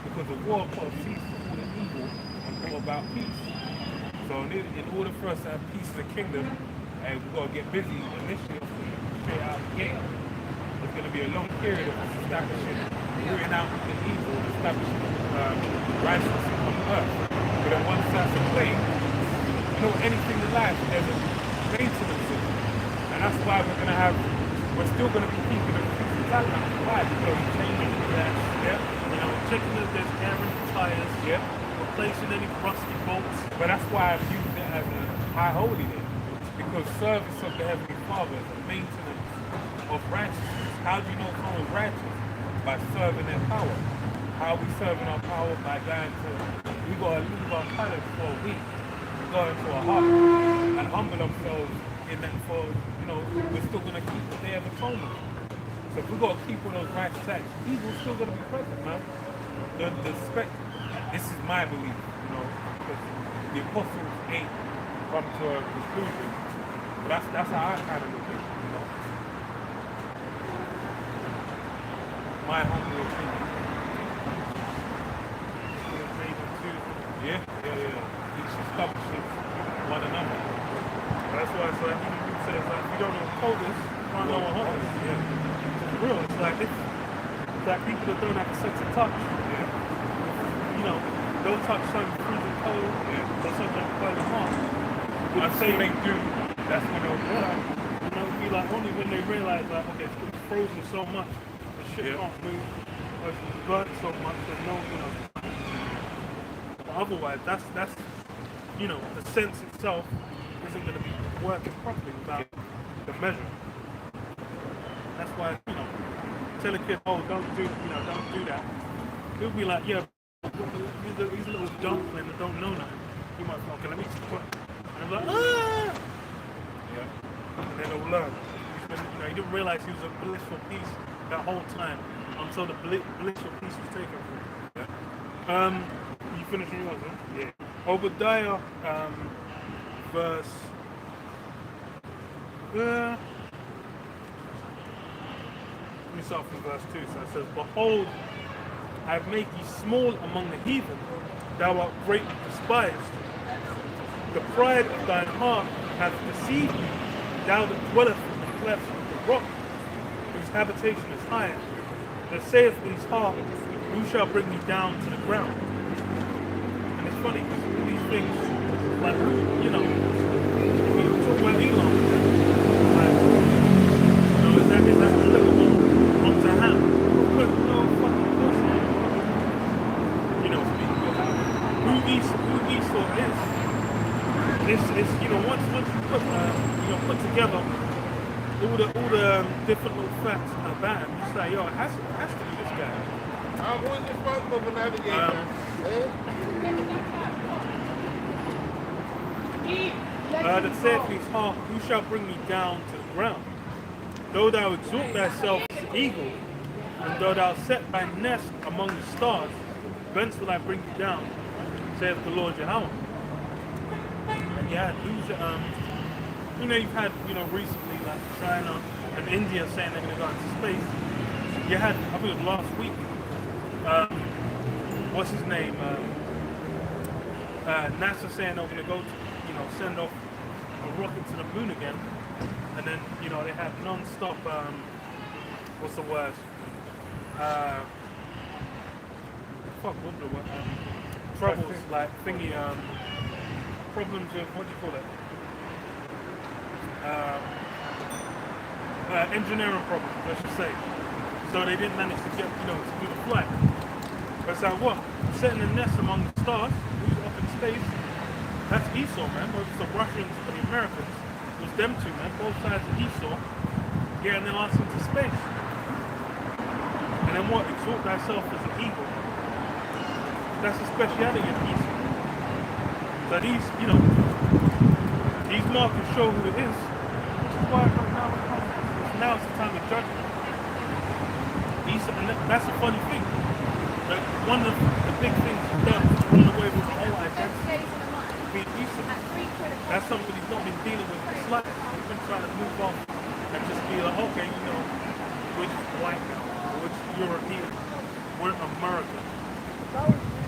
Because the war put a cease to all the evil and brought about peace. So in order for us to have peace in the kingdom, we've got to get busy initially straight out the gate. It's going to be a long period of establishing, rooting out the evil, establishing righteousness on earth. But then once that's in place, you know, anything in life, there's a maintenance in it. And that's why we're still going to be keeping the peace of God. Why? Because we're changing that. Yeah. You know, checking if there's air in the tires. Yeah. Replacing any rusty bolts. But that's why I've used it as a high holy day. Because service of the Heavenly Father is the maintenance of righteousness. How do you know someone's righteous? By serving their power. How are we serving our power? By going to, we got to leave our palace for a week, go into our heart, and humble ourselves in that for, you know, we're still going to keep the Day of Atonement. So if we got to keep all those righteous acts, evil's still going to be present, man. This is my belief, you know, because the apostles ain't come to a conclusion. But that's how I kind of look at it, you know. My humble opinion. Yeah. Each establishes one another. That's why it's like, even you say, it's like, if you don't know what cold is, you can't know what hot is. Yeah. It's real. It's like, it's like people that don't have a sense of touch. Yeah. You know, they'll touch something freezing cold, or something quite hot. I say they do. That's when they'll do that. And it'll be like only when they realize, like, okay, it's frozen so much, the shit can't move, or it's burnt so much, there's no, you know. But otherwise, that's, you know, the sense itself isn't going to be working properly without the measure. That's why, you know, tell a kid, oh, don't do that. He'll be like, yeah, he's a little dumpling that don't know nothing. He might be, okay, let me just put. And I'm like, ah! Yeah. And then he'll learn. He didn't realize he was a blissful piece that whole time until the blissful piece was taken from him. Yeah. You finishing yours, huh? Yeah. Obadiah, verse. Let me start from verse 2. So it says, behold, I make thee small among the heathen, thou art greatly despised. The pride of thine heart hath deceived thee, thou that dwellest in the clefts of the rock, whose habitation is high. That saith in his heart, who shall bring me down to the ground? And it's funny, because these things, like, you know, when you talk about Elon, like, you know, is that applicable onto Ham? Because no fucking person, you know, who Esau is. It's you know, once you put together all the different little facts about him, you say, yo, it has to be this guy. Who is responsible for navigating? That saith in his heart, who shall bring me down to the ground? Though thou exalt thyself as an eagle, and though thou set thy nest among the stars, thence will I bring you down, saith the Lord Yahweh. And yeah, you know, you've had, you know, recently, like China and India saying they're going to go into space. You had, I think it was last week, what's his name? NASA saying they're going to go to, you know, send off a rocket to the moon again. And then, you know, they had non-stop, what's the word? Troubles, like thingy, problems with, what do you call it? Engineering problems, I should say. So they didn't manage to get, you know, to do the flight. But it's like, what? Setting a nest among the stars, who's up in space, that's Esau, man. Whether it's the Russians or the Americans, it was them two, man. Both sides of Esau, getting their ass into space. And then what? Exalt thyself as an eagle. That's a speciality of Esau. So these, you know, these markers show who it is. Which is why now it's the time of judgment. Esau, and that's a funny thing. Like, one of the big things he's done is run away with the whole identity being Esau. That's something he's not been dealing with for slightly. He's been trying to move on and just be like, okay, you know, we're just white now, or we're just European, we're American.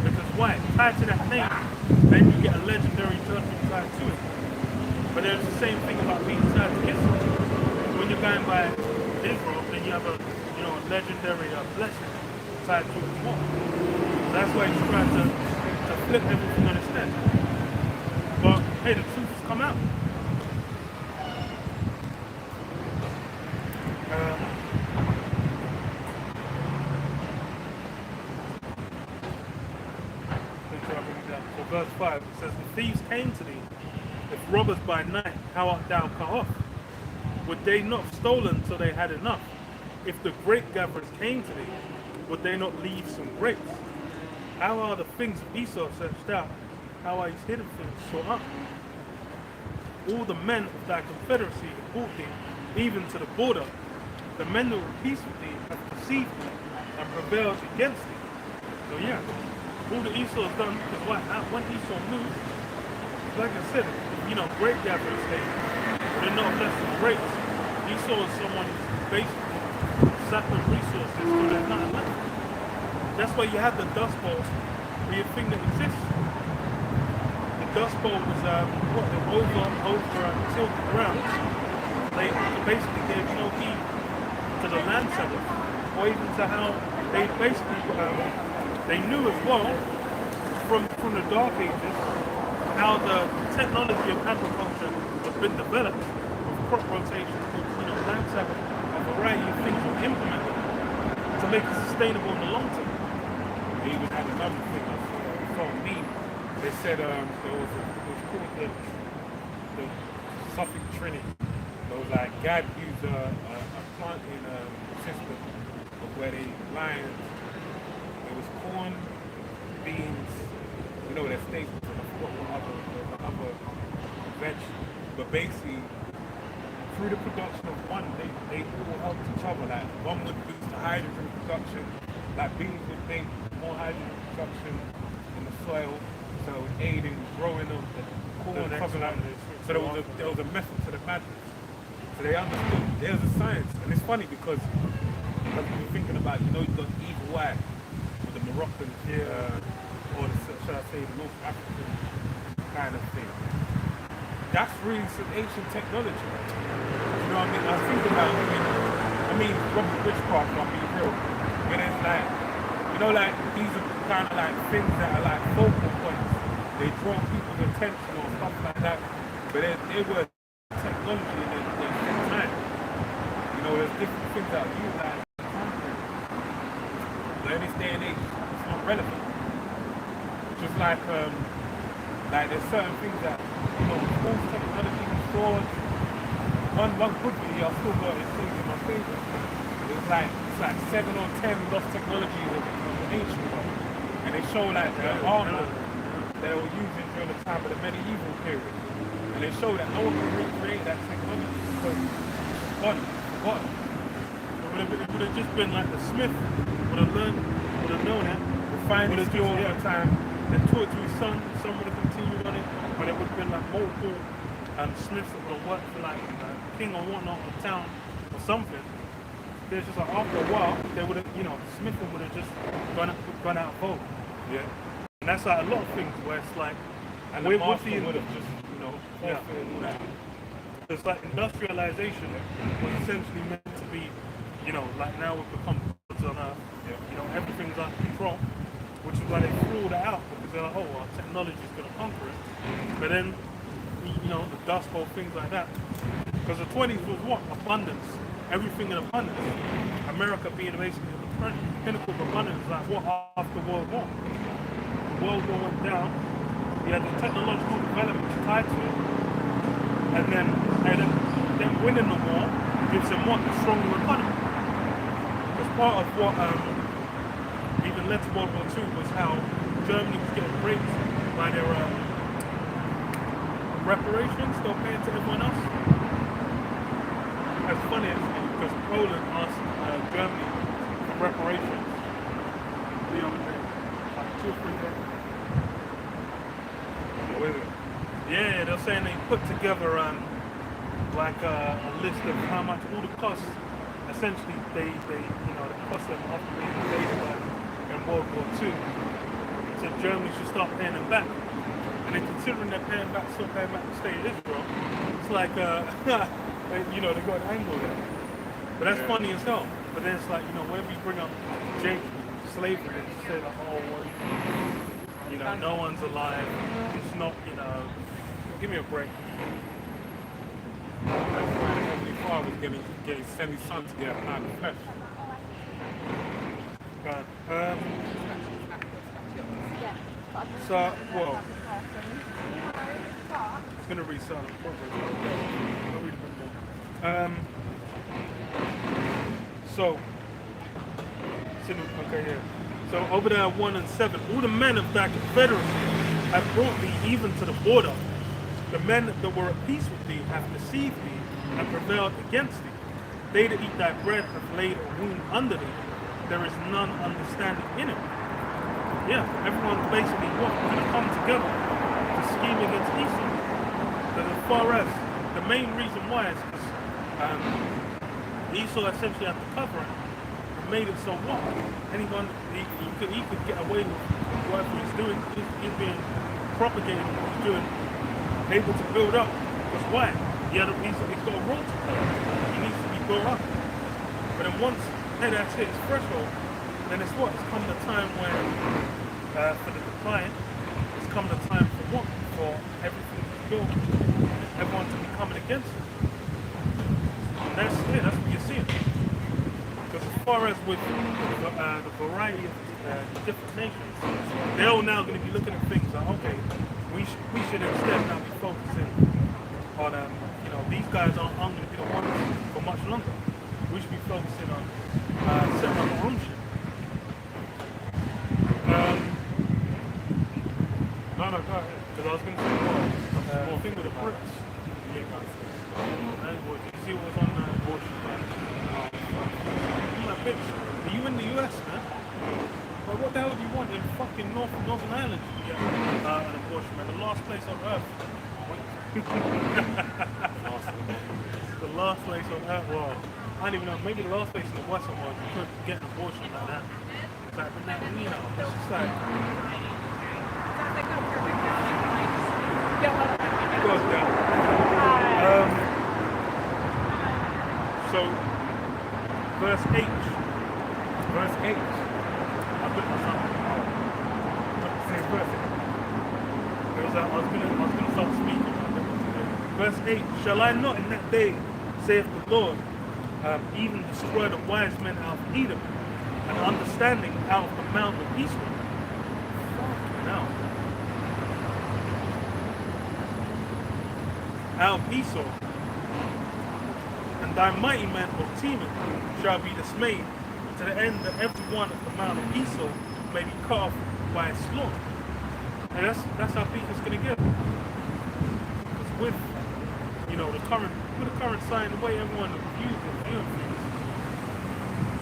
Because white, tied to that name, then you get a legendary judgment tied to it. But there's the same thing about being tied to Israel. When you're going by Israel, then you have a, you know, a legendary blessing tied to it as well. So that's why he's trying to flip everything on its head. But hey, the truth has come out. So verse 5, it says, the thieves came to thee, if robbers by night, how art thou cut off? Would they not have stolen till they had enough? If the grape gatherers came to thee, would they not leave some grapes? How are the things of Esau searched out? How are his hidden things sought up? All the men of thy confederacy have brought thee, even to the border. The men that were peace with thee have deceived thee and prevailed against thee. So yeah, all that Esau has done, because when Esau moved, like I said, you know, grape gatherers, they're not less than grapes. Esau is someone who's basically sapping resources so there's nothing left. That's why you have the Dust Bowl be a thing that exists. The Dust Bowl was tilted around. They basically gave no heed to the land sellers, or even to how they basically they knew as well from the Dark Ages how the technology of agriculture has been developed with crop rotation, with land sabbath, a variety of things were implemented to make it sustainable in the long term. They even had another thing I saw me. They said it was called the Suffolk Trinity. So it was like God used a planting system of where they lined. It was corn, beans, their staples, and I forgot what other veg. But basically, through the production of one, they all helped each other. Like one would boost the hydrogen production, like beans would make more hydrogen production in the soil, so it would aid in growing of the corn. So there was a method to the madness. So they understood there's a science, and it's funny because I've been thinking about, you've got Evil Eye with the Moroccans, or should I say the North African kind of thing. That's really some ancient technology. You know what I mean? I think about Robert Witchcraft, I'll be real. But it's like, these are kind of like things that are like focal points. They draw people's attention or stuff like that. But they were technology in their time. There's different things that are utilized in content. But in this day and age, it's not relevant. Just like there's certain things that, false technology, fraud. One good video I still got, it's still in my favourite. It's like 7 or 10 lost technologies of the ancient world. And they show like the armor that they were using during the time of the medieval period. And they show that no one can recreate that technology because it's gone. It would have just been like the Smith would have known that, Refined his skill over time. and taught to his son would have continued on it, but it would have been like multiple Smiths that would have worked for like king or whatnot of town or something. There's just like after a while, they would have, Smith would have just gone out of vogue. Yeah. And that's like a lot of things where it's like, And the master would have just, forfeited all that. it's like industrialization was essentially meant to be, like now we've become goods on earth. Everything's under control, which is why they threw that out because they're like, oh, our technology is going to conquer it. But then, the Dust Bowl, things like that. Because the 20s was what? Abundance. Everything in abundance. America being basically the pinnacle of abundance, like what after World War. World War went down, you had the technological developments tied to it, and then winning the war gives them what? A stronger economy. Because part of what even led to World War II was how Germany was getting raped by their reparations they're paying to everyone else. That's funny actually, because Poland asked Germany for reparations the other day, like 2 or 3 days. Yeah, they're saying they put together like a list of how much all the costs. Essentially, they the cost of them after being invaded in World War II. So Germany should start paying them back. And then considering they're still paying back the state of Israel, it's like they got an angle there. But that's funny as hell. But then it's like whenever you bring up slavery, and say like, oh, well, no one's alive. It's not, give me a break. That's why the Heavenly Father was getting send his son to get a pound of flesh. Right. So, well, it's going to restart. Okay, yeah. So over there, 1 and 7, all the men of that confederacy have brought thee even to the border. The men that were at peace with thee have deceived thee and prevailed against thee. They that eat thy bread have laid a wound under thee. There is none understanding in it. Yeah, everyone's basically going to come together to scheme against Esau. But as far as the main reason why is because Esau essentially had to cover it and made it so anyone he could get away with whatever he's doing. He's being propagating what he's doing, able to build up. Because why? He's got a role to play. He needs to be built up. But then once that's hit his threshold, then it's what? It's come the time when, for the decline, it's come the time for what? For everything to build, everyone to be coming against it. And that's what you're seeing. Because as far as with the variety of different nations, they're all now going to be looking at things like, okay, we should instead now be focusing on, these guys aren't going to be the ones for much longer. We should be focusing on setting up our own shit. No, go ahead. Because I was going to say more thing with the Brits. Yeah, guys. You see what was on abortion? I'm like, bitch, are you in the US, man? But what the hell do you want in fucking Northern Ireland to get an abortion, man? The last place on earth. The last place on earth, well, I don't even know, maybe the last place in the Western world you could get an abortion like that. It's like, but now, it's just like... Goes down. So, verse H. I put this up. Same verse. I was gonna start speaking. Verse 8, shall I not in that day, saith the Lord, even destroy the wise men out of Edom, and understanding out of the mount of Eastern? Now, out of Esau, and thy mighty men of Teman shall be dismayed, to the end that every one of the mount of Esau may be cut off by a slaughter. And that's how peak it's going to get. Because with the current sign, the way everyone views viewing things,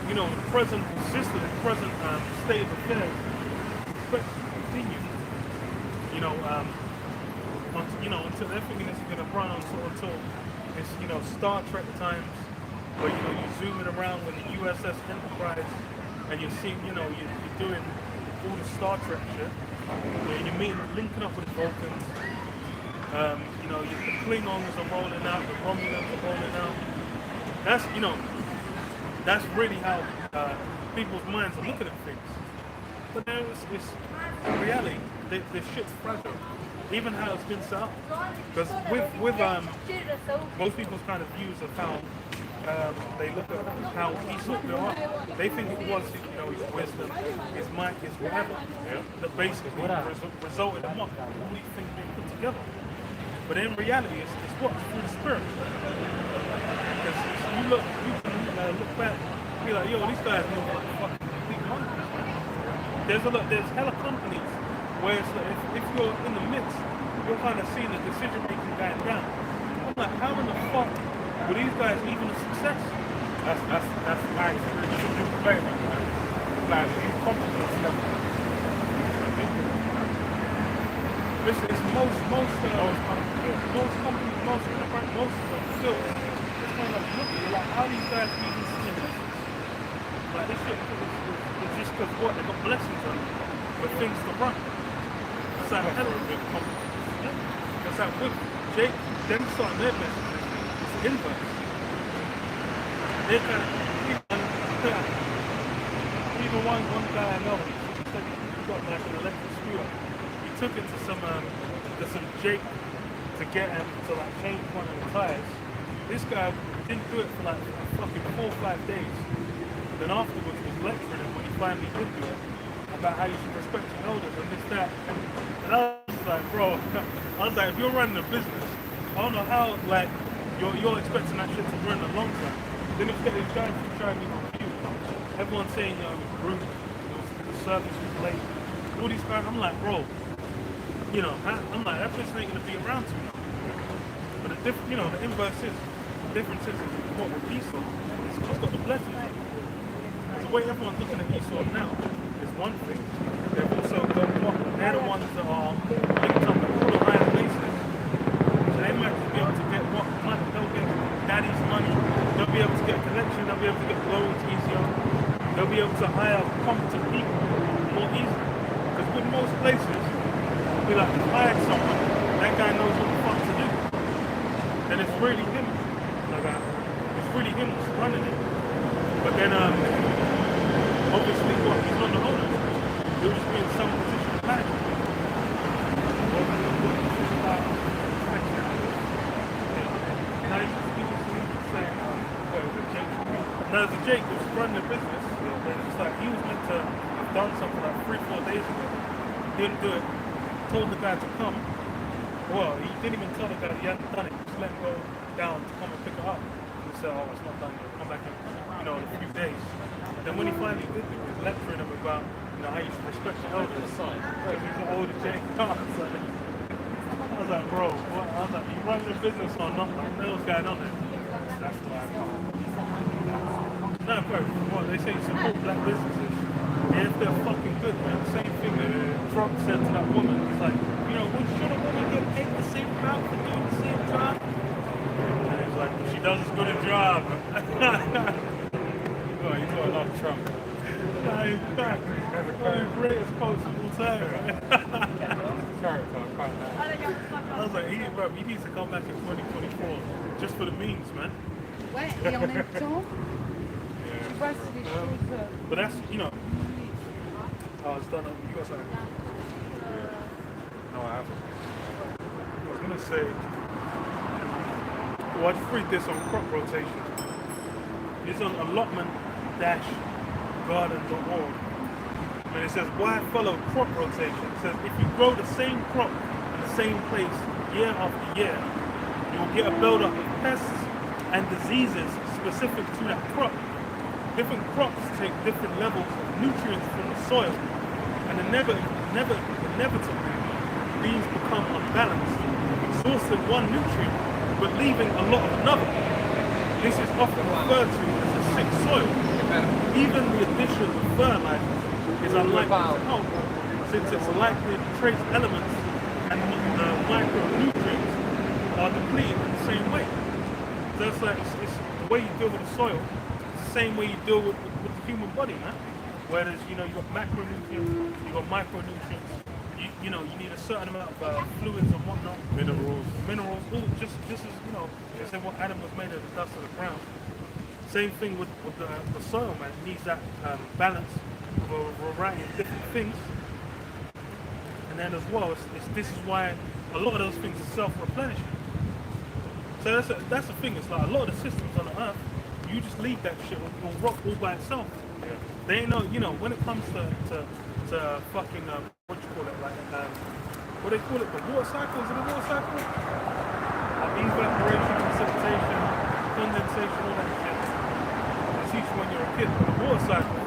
the present system, the present state of affairs, expect to continue. Until they're thinking it's going to run until it's Star Trek times, where you zoom it around with the USS Enterprise, and you're seeing you're doing all the Star Trek shit. You're linking up with the Vulcans. The Klingons are rolling out, the Romulans are rolling out. That's really how people's minds are looking at things. But then it's in reality, this shit's fragile. Even how it's been set up. Because with most people's kind of views of how they look at how Esau built up, they think it was his wisdom, his might, his whatever, that basically resulted in what all these things being put together. But in reality, it's what? It's through the spirit. Because you can look back and be like, yo, these guys move like fucking complete monkeys. There's hella companies where it's like, if you're in the midst, you're kind of seeing the decision making going down. I'm like, how in the fuck were these guys even a success? That's my experience. It's very much like competence level. It's most companies, most of them still, it's kind of like looking, like how these guys even seeing this? Like this shit is just because what? They got blessings on it for things to run. It's like hell of a big company. It's like with Jake, them starting their business, it's inverse. They're kind of, even one guy I know, he said he got like an electric scooter. He took it to some Jake to get him to like change one of the tires. This guy didn't do it for like fucking 4 or 5 days. Then afterwards was lecturing him when he finally did do it about how you should respect your elders and this, that. And I was like, bro, if you're running a business, I don't know how like you're expecting that shit to run a long time. Then if you get these guys who try to be confused, everyone's saying it was rude, the service was late. All these guys, I'm like, bro, I'm like, that business ain't gonna be around too long. But the inverse is, the difference is what with Esau, it's got the blessings. The way everyone's looking at Esau now is one thing. They've also got what? They're the ones that are linked up with all the higher places. So they might just be able to get what money? They'll get daddy's money. They'll be able to get a connection. They'll be able to get loans easier. They'll be able to hire competent people more easily. Because with most places, be like, hired someone, that guy knows what the fuck to do. And it's really him. Like, it's really him that's running it. But then, obviously, what? He's not the owner. He'll just be in some position of power. Now, the Jake was running the business, and it's like he was meant to have done something like 3-4 days ago. Didn't do it. Told the guy to come. Well, he didn't even tell the guy he hadn't done it. Just let him go down to come and pick it up. He said, "Oh, it's not done yet. Come back in, in a few days." Then when he finally did it, he was lecturing him about, how you should respect the elders. Because he's an older Jake. I was like, bro, what? I was like, you run the business or not? Like, what's going on there? That's why I can't. No, bro, what they say, support black businesses. Yeah, if they're fucking good, man. The same thing that Trump said to that woman. It's like, should a woman get paid the same amount for doing the same job? And it's like, she does as good a job. Oh, you got a lot of Trump. In fact, one of the greatest quotes of all time, right? I was like, he needs to come back in 2024 just for the memes, man. Ouais, et en même temps, tu vois, c'est des choses. But that's, oh, it's done. You got something? No, I haven't. I was gonna say, well, I just read this on crop rotation. It's on allotment-garden.org. And it says, why follow crop rotation? It says, if you grow the same crop in the same place year after year, you will get a buildup of pests and diseases specific to that crop. Different crops take different levels of nutrients from the soil, and inevitably, these become unbalanced, exhausting one nutrient, but leaving a lot of another. This is often referred to as a sick soil. Even the addition of fertilizer is unlikely to help, since it's likely trace elements and the micronutrients are depleted in the same way. So it's like, it's the way you deal with the soil, it's the same way you deal with the human body, man. Whereas, you got macronutrients, you got micronutrients, you need a certain amount of fluids and whatnot. Minerals, all just as, they say what Adam was made of the dust of the ground. Same thing with the soil, man. It needs that balance of a variety of different things. And then as well, this is why a lot of those things are self-replenishing. So that's the thing. It's like a lot of the systems on the earth, you just leave that shit will rock all by itself. Yeah. They ain't no, when it comes to fucking what you call it, like what they call it, the water cycle. Is it a water cycle? Evaporation, precipitation, condensation, all that shit. They teach you when you're a kid. But the water cycle,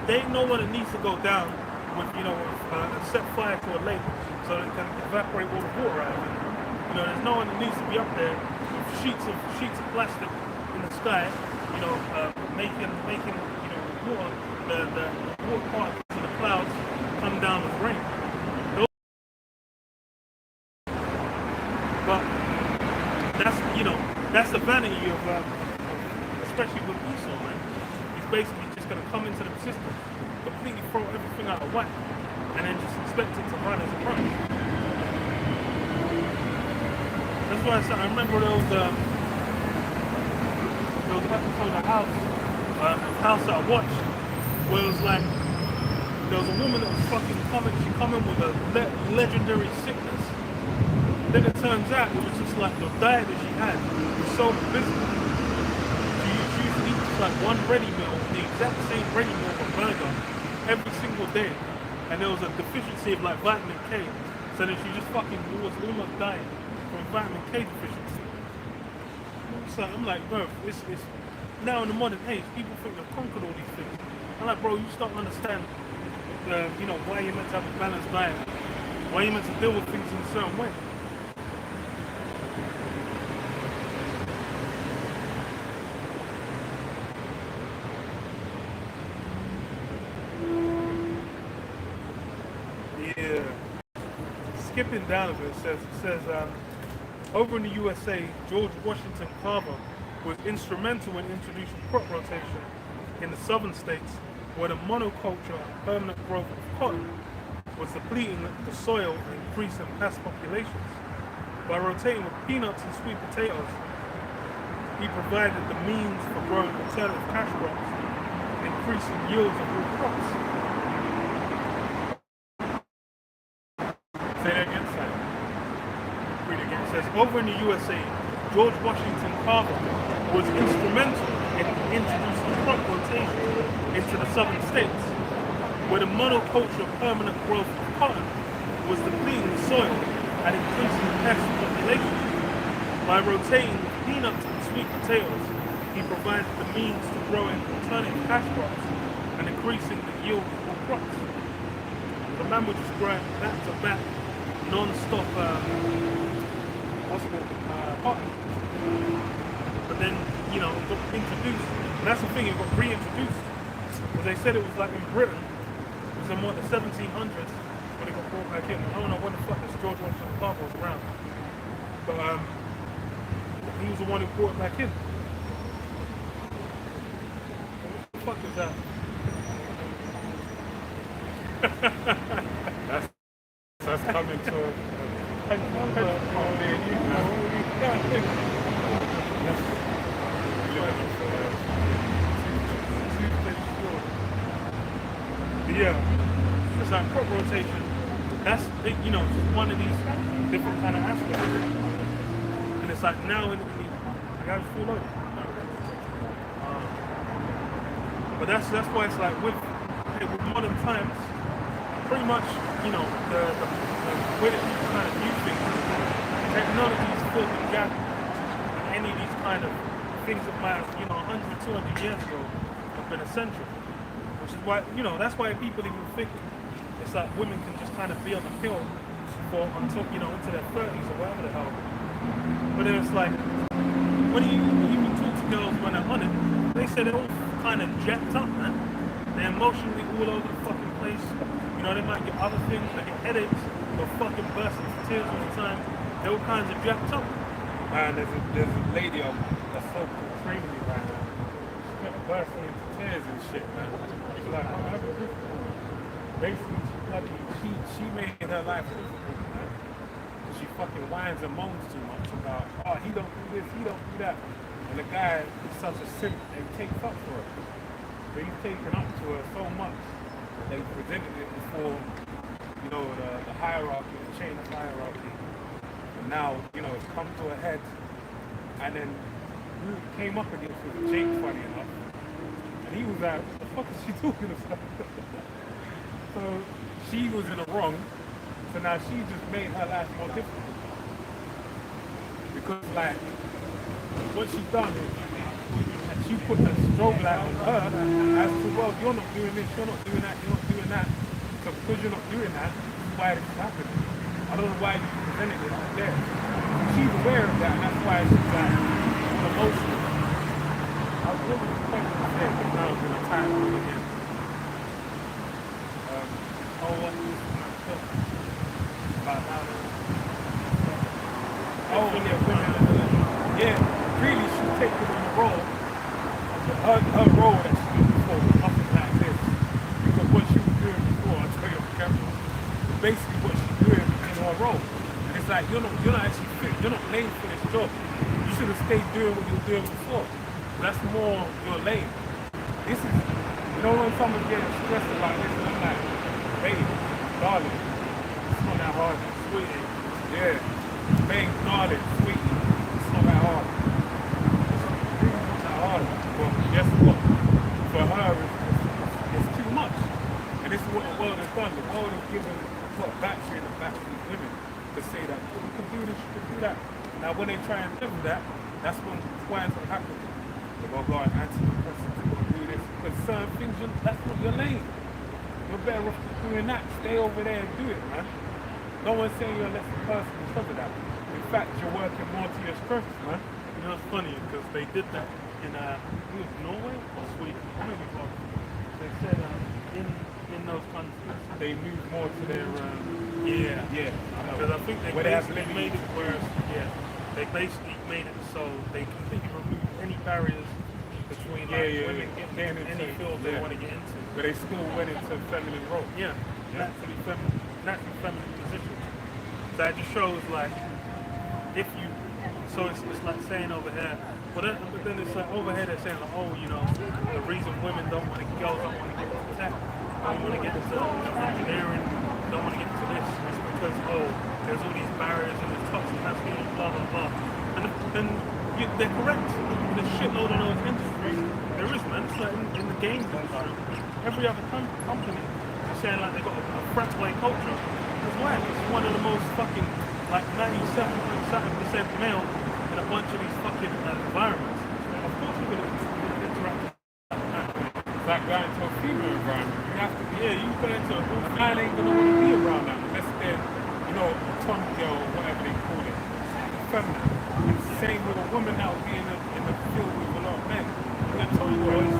they know when it needs to go down with set fire to a lake so it can evaporate all the water out of it. There's no one that needs to be up there with sheets of plastic in the sky, making water, the water particles in the clouds come down with rain. But that's the vanity of, especially with Esau, man. He's basically just gonna come into the system, completely throw everything out of whack, and then just expect it to run as it runs. That's why I said, I remember there was an episode of House that I watched, where it was like, there was a woman that was fucking coming with a legendary sickness. Then it turns out it was just like the diet that she had was so abysmal. She used to eat just like one ready meal, the exact same ready meal of a burger, every single day. And there was a deficiency of like vitamin K. So then she just fucking was almost dying from vitamin K deficiency. So I'm like, bro, it's now in the modern age, people think they've conquered all these things. I'm like, bro, you start to understand, why you're meant to have a balanced diet, why you're meant to deal with things in a certain way. Yeah. Skipping down a bit, it says, over in the USA, George Washington Carver was instrumental in introducing crop rotation in the southern states, where the monoculture permanent growth of cotton was depleting the soil and increasing pest populations. By rotating with peanuts and sweet potatoes, he provided the means for growing alternative cash crops, increasing yields of all crops. Say that again, son. Read it again. It says, over in the USA, George Washington Carver was instrumental in introducing crop rotation into the southern states, where the monoculture of permanent growth of cotton was depleting the soil and increasing pest population. By rotating peanuts and sweet potatoes, he provided the means to growing alternative cash crops and increasing the yield of all crops. The man would just grow back-to-back, non-stop cotton. But then, you know, it got introduced. And that's the thing, it got reintroduced. Because they said it was like in Britain, it was in what, the 1700s when it got brought back in. I don't know when the fuck this George Washington Carver was around. But he was the one who brought it back in. What the fuck is that? That's coming to yeah, it's like crop rotation. That's, you know, one of these different kind of aspects. And it's like now in the, I got it full over. But that's why it's like with modern times, pretty much, you know, the way that people kind of view things, technology is filling the gap in any of these kind of things that might have, you know, 100, 200 years ago have been essential. Which is why, you know, that's why people even think it's like women can just kind of be on the pill for until, you know, into their 30s or whatever the hell. But then it's like, when you even talk to girls when they're on it, they say they're all kind of jacked up, man. They're emotionally all over the fucking place. You know, they might get other things, they get headaches, they'll fucking burst into tears all the time. They're all kinds of jacked up. man, there's a lady that's so portraying me right now. She's gonna burst into tears and shit, man. She's like, I'm having difficulty. Basically, she made her life difficult, man. She fucking whines and moans too much about, oh, he don't do this, he don't do that. And the guy is such a simp and takes up for her. So he's taken up to her so much that they presented it before, you know, the hierarchy, the chain of hierarchy. And now, you know, it's come to a head. And then who came up against was Jake, funny enough. And he was like, what the fuck is she talking about? So she was in the wrong. So now she just made her life more difficult. Because, like, what she's done is she put a strobe light on her as to, well, you're not doing this, you're not doing that, you're not doing that. So because you're not doing that, why this is happening? I don't know why you presented it like that. She's aware of that, and that's why she's like emotional. I was really expecting to say it now in a time again. What is my stuff? About how yeah, women. Yeah, really, she's taking on the role. Her role that she did before was nothing like this. Because what she was doing before, I'll tell you on camera, is basically what she's doing in her role. And it's like, you're not actually fit, you're not lame for this job. You should have stayed doing what you were doing before. That's more your lane. This is, you know, when someone's getting stressed about this, and I'm like, babe, darling, it's not that hard, sweetie. Yeah, babe, darling, sweetie, it's not that hard. It's not that hard. Well, guess what? For her, it's too much. And this is what the world has done. The world has given put a battery in the back of these women to say that, oh, you can do this, you can do that. Now, when they try and do that, that's when what's happening. They're going to go on antidepressants, they're going to do this. Because certain things, that's not your lane. You're better off doing that. Stay over there and do it, man. No one's saying you're a lesser person because of that. In fact, you're working more to your strengths, man. You know, it's funny because they did that in Norway or Sweden. Maybe both. They said in those countries They move more to their, yeah. I know. Because I think they Where they have basically made it where, they basically made it so they completely removed any barriers between women getting into any field they want to get into. But they still went into feminine role. Yeah, naturally feminine. naturally feminine position. So that just shows like if you, so it's like saying over here, but then it's like over here they're saying like, oh, you know, the reason women don't want to, girls don't want to get into tech, don't want to get into engineering, don't want to get into this, is because, oh, there's all these barriers and there's toxic masculinity, blah, blah, blah. And they're correct. There's shitload of those industries. There is, man. It's like in the games industry. Every other company is saying like they've got a frat boy culture. Because why? It's one of the most fucking, like 97% male in a bunch of these fucking environments. Of course you're going to interact with that. It's like going to a female environment. You have to be, you go into a man ain't going to want to be around that unless they're, you know, a ton girl or whatever they call it. Feminine. Same with a woman that will be in the field with a lot of men. They're totally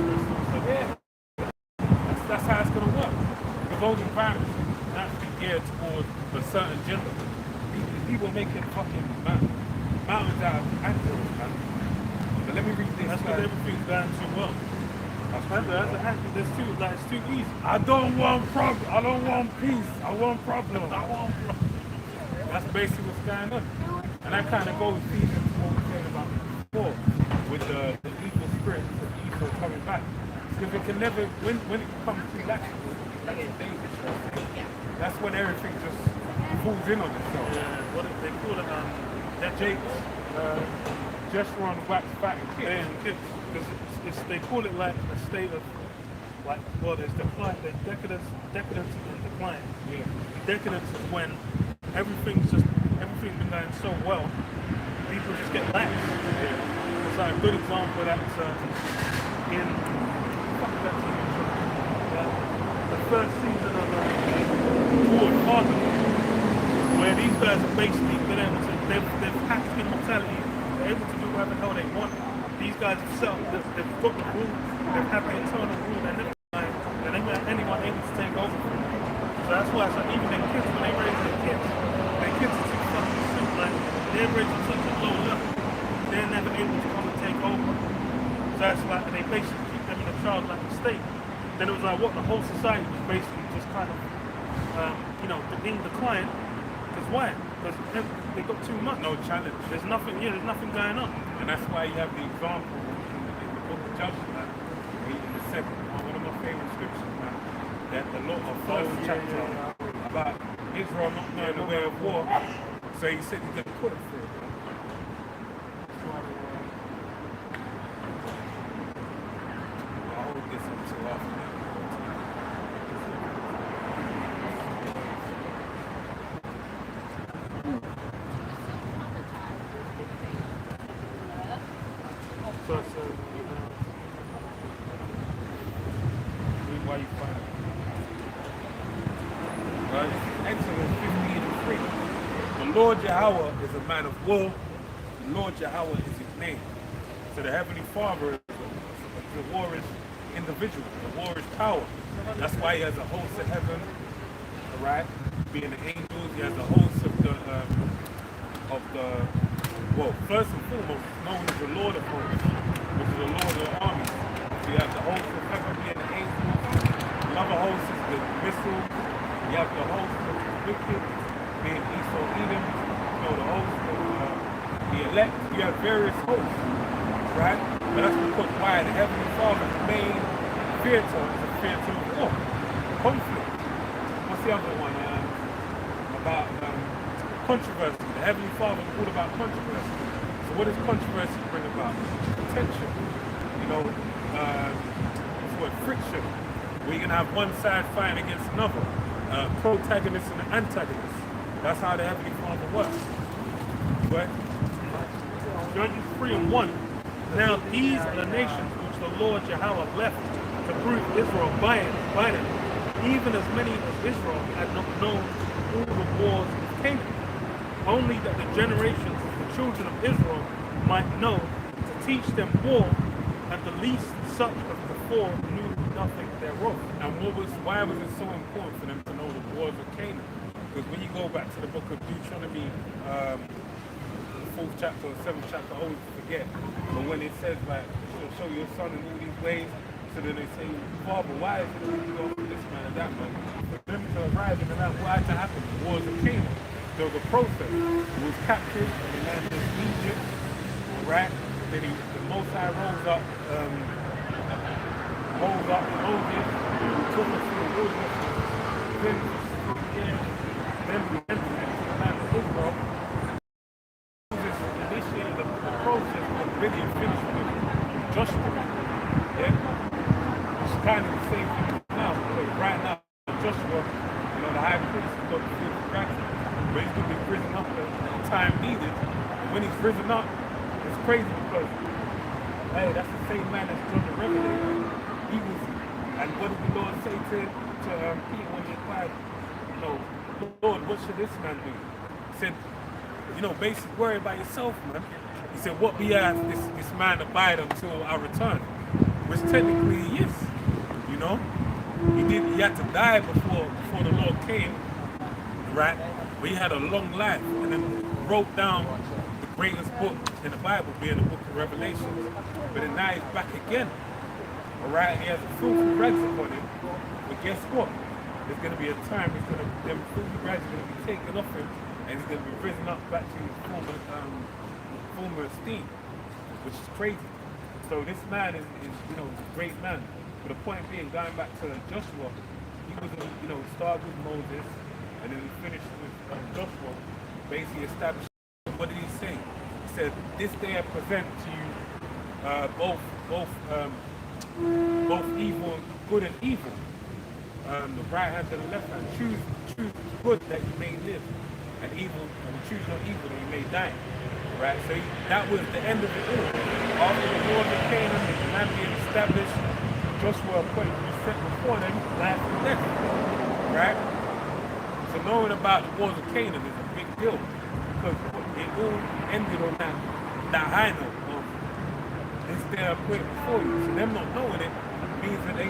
so that's how it's going to work. The those environments naturally geared towards a certain gender. People making fucking mountains out of animals, man. But let me read this. That's because everything's going too well. It's too easy. I don't want problems. I don't want peace. I want problems. I want problems. That's basically what's going on. And that kind of goes deep into what we were saying about before, with the evil spirits of evil coming back. Because it can never, when it comes to that, that's dangerous. That's when everything just falls in on itself. Yeah, what they call it, That Jake's Gesturon wax fat and kids. Because they call it like a state of, like, well, there's decline, there's decadence and decline. Yeah. Decadence is when everything's been going so well, people just get lax. Yeah. It's like a good example of that in the first season of Ward Carter, where these guys have basically been able to, they've hacked immortality, they're able to do whatever the hell they want. These guys have set up, they've got the rules, they've had the internal rule, they're never anyone able to take over from them. So that's why it's like even their kids, when they raise their kids are too fucking sick, like they're raised on such a low level, they're never able to come and take over. So that's like, they basically keep them in a childlike state. Then it was like what the whole society was basically just kind of, being declined. Because why? Because they got too much. No challenge. There's nothing going on. And that's why you have the example in the book of Judges, man, in the second one of my favorite scriptures, man, that the law of first chapter about Israel not knowing the way of war. So he said he's going to put it through. I'll hold this until after that. Why you find it? Exodus 15:3. The Lord Yahweh is a man of war. The Lord Yahweh is his name. So the Heavenly Father is the warrior individual, the warrior power. That's why he has a host of heaven, alright? Being the angels, he has a host of well, first and foremost, known as the Lord of hosts, which is the Lord of the armies. So you have the host of heaven being the angels, another host is the missiles, you have the host of the wicked being Esau Edom, the host of the elect, you have various hosts, right? But that's because why the Heavenly Father's main theater is a theater of war, conflict. What's the other one? About controversy. The Heavenly Father is all about controversy. So what does controversy bring about? Tension. It's what friction. Where you're gonna have one side fighting against another. Protagonist and antagonist. That's how the Heavenly Father works. Right? Judges 3:1. Now these are the nations which the Lord Yahweh left to prove Israel by them, even as many as Israel had not known all the wars of Canaan. Only that the generations of the children of Israel might know to teach them war, and the least such of the four knew nothing thereof. And why was it so important for them to know the wars of Canaan? Because when you go back to the book of Deuteronomy, the 4th chapter or 7th chapter, I always forget. But when it says, like, you'll show your son in all these ways, so then they say, Father, why is it that you go for this man and that man? them to rise and that what had to happen. The wars of Canaan. There was a process. He was captured and he landed in Egypt, right? Then the Most High rose up Moses, took us to the wilderness, then we entered into the land of Israel. Moses initiated the process of really finished with Joshua. Yeah? It's kind of the same thing now, because right now, Joshua, the high priest has got the field of practice, but he's going to be risen up at the time needed. And when he's risen up, it's crazy because, hey, that's the same man as John the Revelator. He was, and what did the Lord say to Peter when he inquired, Lord, what should this man do? He said, basically worry about yourself, man. He said, what be asked this man abide until I return? Which technically he is, He had to die before the Lord came, right? But he had a long life and then wrote down the greatest book in the Bible, being the book of Revelation. But then now he's back again. Alright, he has a filthy rags upon him. But guess what? There's gonna be a time them filthy rags are gonna be taken off him and he's gonna be risen up back to his former esteem, which is crazy. So this man is a great man. But the point being, going back to Joshua, he was started with Moses and then he finished with Joshua, basically established. What did he say? He said, "This day I present to you both evil, good and evil. The right hand and the left hand. Choose good that you may live, and evil, and choose not evil that you may die." Right. So that was the end of it all. After the wars of Canaan, the land being established, Joshua appointed was set before them life and death. Right. So knowing about the wars of Canaan is a big deal because it all ended on that high note of this day I put it before you. So them not knowing it means that they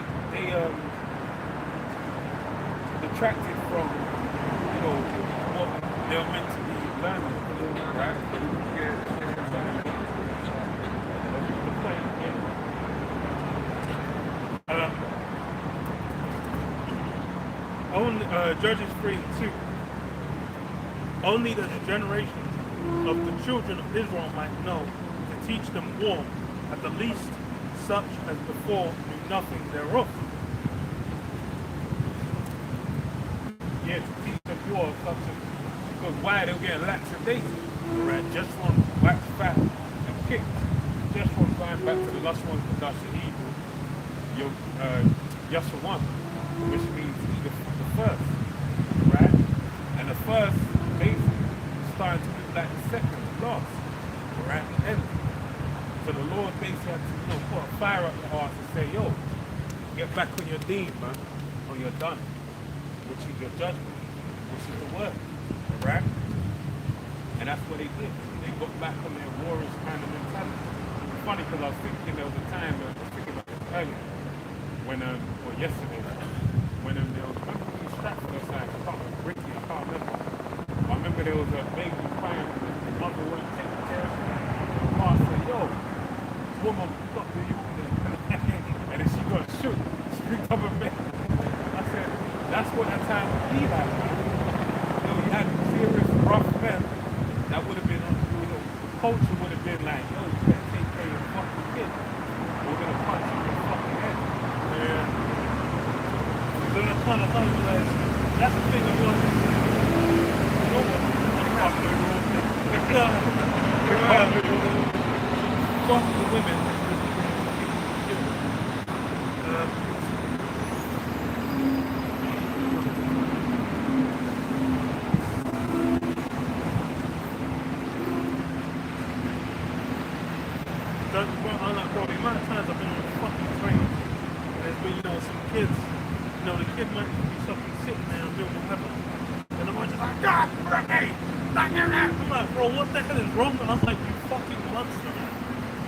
detracted from what they were meant to be learning, right? Judges 3:2. Only that the generation of the children of Israel might know to teach them war, at the least such as before knew nothing thereof. Yeah, to teach them war, such as, because why they were getting lackadaisical, right? Just one wax fat and kicked. Just one going back to the last one, the evil, Yasha one, which means the first, right? And the first basically starting to look like the second, the last, right? The end. So the Lord basically had to, put a fire up the heart and say, yo, get back on your deed, man, or you're done, which is your judgment, which is the word, right? And that's what they did. They got back on their warriors kind of mentality. It's funny because I was thinking there was a time, I was thinking about this earlier, when, or yesterday, when there was these Stratford or something, I can't remember. I remember there was a baby crying, the mother wasn't taking care of him. The mom said, yo, this woman, what do you do? And then she got shoot. She picked up her bed. I said, that's what that time would be like. You had serious, rough men that would have been, the culture would have been like, yo, you better take care of your fucking kid. We're going to punch you in the fucking head. Yeah. So that's kind of funny, like, that's the thing about fuck the women. The amount of times I've been on a fucking train, and there's been, some kids, the kid might be something sitting there and doing whatever. And I'm just like, God, hey, I'm like, bro, what the hell is wrong? And I'm like, you fucking monster, man.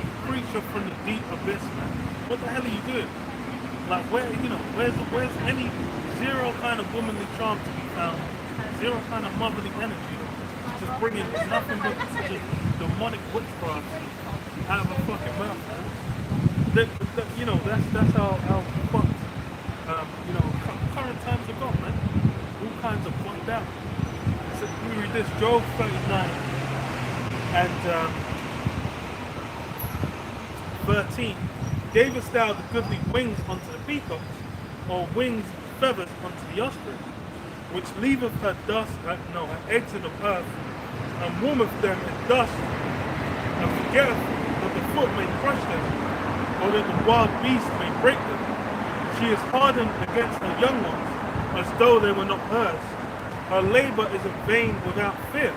You creature from the deep abyss, man. What the hell are you doing? Like, where's any zero kind of womanly charm to be found? Zero kind of motherly energy. Just bringing nothing but just demonic witchcraft out of a fucking mouth, man. That's how fucked, current times have gone, man. down. So we read this, Job 39 and 13. Gavest thou the goodly wings unto the peacocks, or wings feathers unto the ostrich, which leaveth her dust, her eggs in the earth, and warmeth them in dust, and forgetteth that the foot may crush them, or that the wild beast may break them. She is hardened against her young ones, as though they were not hers. Her labor is in vain without fear,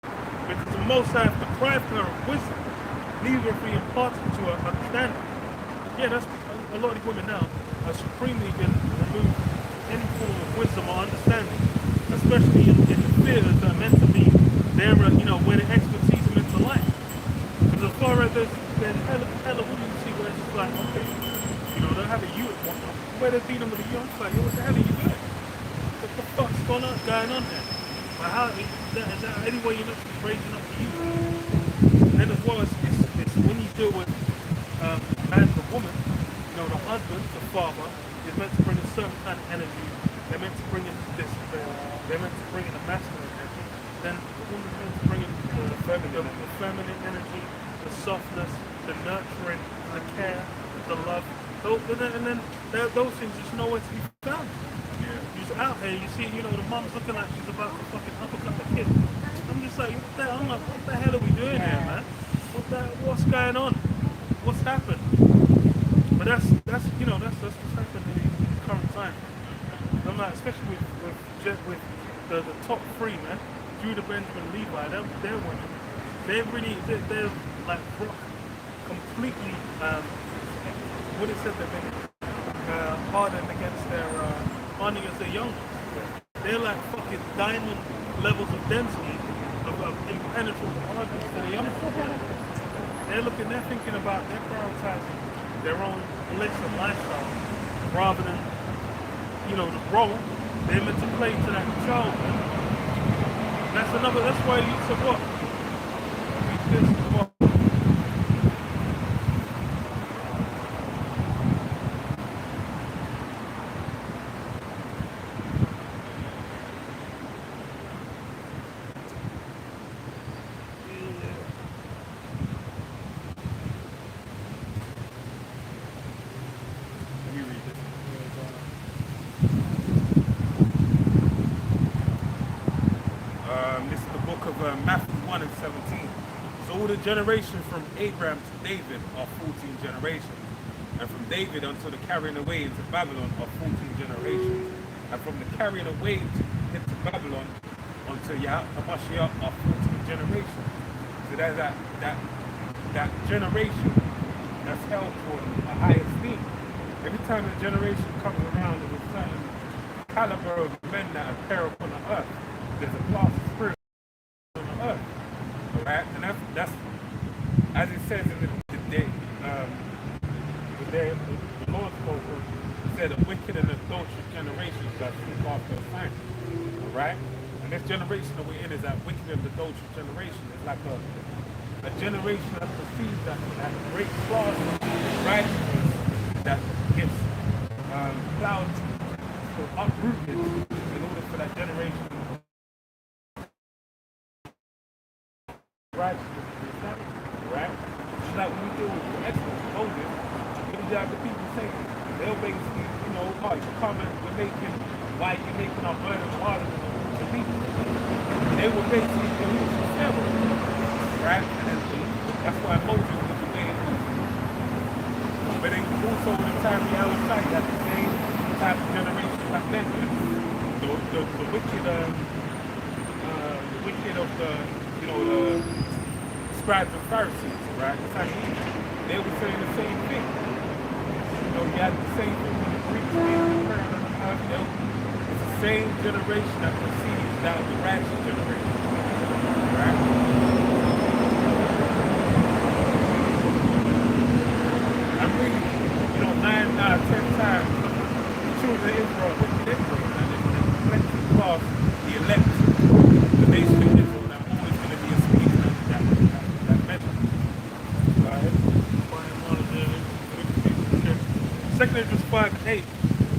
because the Most High hath deprived her of wisdom, neither hath he imparted to her understanding. Yeah, that's a lot of women now are supremely been removed any form of wisdom or understanding, especially in the theaters that are meant to be there, where the expertise is meant to lie. Because as far as there's hella women you see where it's just like, okay, they'll have a you at one time. Where they're dealing with a you, I'm just like, yo, what the hell are you doing? What the fuck's going on there? But how is that any way you're not raising up to you? And as well as it's when you deal with man and woman, the husband, the father, is meant to bring a certain kind of energy. They're meant to bring in discipline. They're meant to bring in the masculine energy. Then the woman's meant to bring in the feminine energy, the softness, the nurturing, the care, the love. And then those things just nowhere to be found. Yeah. You're just out here, you see, the mom's looking like she's about to fucking uppercut the kid. I'm just like, what the hell are we doing here, man? What's going on? What's happened? But that's what's happened in the current time. I'm like, especially with the top three, man, Judah, Benjamin, Levi, they're women. They're like completely what it said they've been hardened against their young ones. They're like fucking diamond levels of density of impenetrable hardness to the young ones. They're thinking about, they're prioritizing their own illicit lifestyle rather than, the role they're meant to play to that child. That's why you said what? This is the book of Matthew 1 and 17. So all the generations from Abraham to David are 14 generations. And from David until the carrying away into Babylon are 14 generations. And from the carrying away into Babylon until Hamashiach are 14 generations. So there's that generation that's held for a high esteem. Every time a generation comes around, there's a certain caliber of men that appear upon the earth. There's a class of spirit on the earth, right? And that's as it says in the Lord spoke, he said, "A wicked and adulterous generation shall seek after a sign." All right? And this generation that we're in is that wicked and adulterous generation. It's like a generation that perceives that great class of righteousness that gets plowed or uprooted in order for that generation righteousness to be established, right? It's like when we deal with excellence, Moses, what did the people say? They'll basically, you comment, why you're making our burden harder than the people. They were basically doing Pharaoh, right? And that's why Moses was the way it was. But then also in the time we have a sight, that the same type of generation back then, the wicked of the scribes and Pharisees, right? They were saying the same thing. You had the same thing with the Greeks being prepared on the earth. It's the same generation that precedes that the righteous generation, right? I'm reading, 9 out of 10 times, the children of Israel are wicked Israel, and it's plenty across the elect, the nation of Israel. Second Ezra 5 and 8,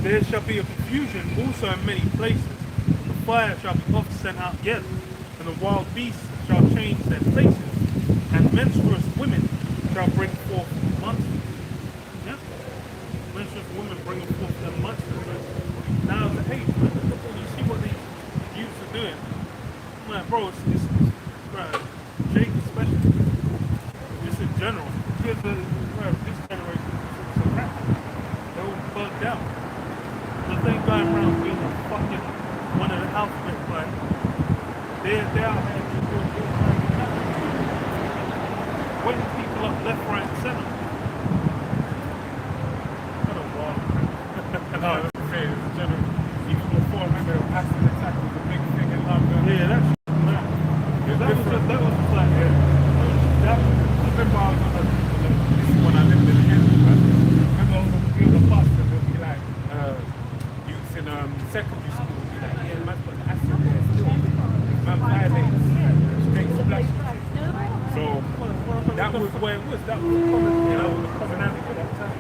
There shall be a confusion also in many places, and the fire shall be oft sent out again, and the wild beasts shall change their places, and menstruous women shall bring forth monsters. Yeah? Menstruous women bringing forth their monsters. Right? Now the age, man. You see what these youths are doing. Man, bro, it's right. Jake especially. Just in general. Because this generation is so crap. They're all bugged out. The thing going around being a fucking one of the alphabet, like they're out here just doing all kinds of crap. Waking people up left, right, and center. I don't know. No, that's the thing. It's general. Even before, I remember acid attack was a big thing in London. Yeah, that's man. That was just like that. I remember I was on this is when I lived in the hills, man. I remember I was on the bus and they'll be like, youths in secondary school would be like, yeah, man's got the acid there still. Man violates, straight splash. So that was where it was. That was a common, the commonality at that time.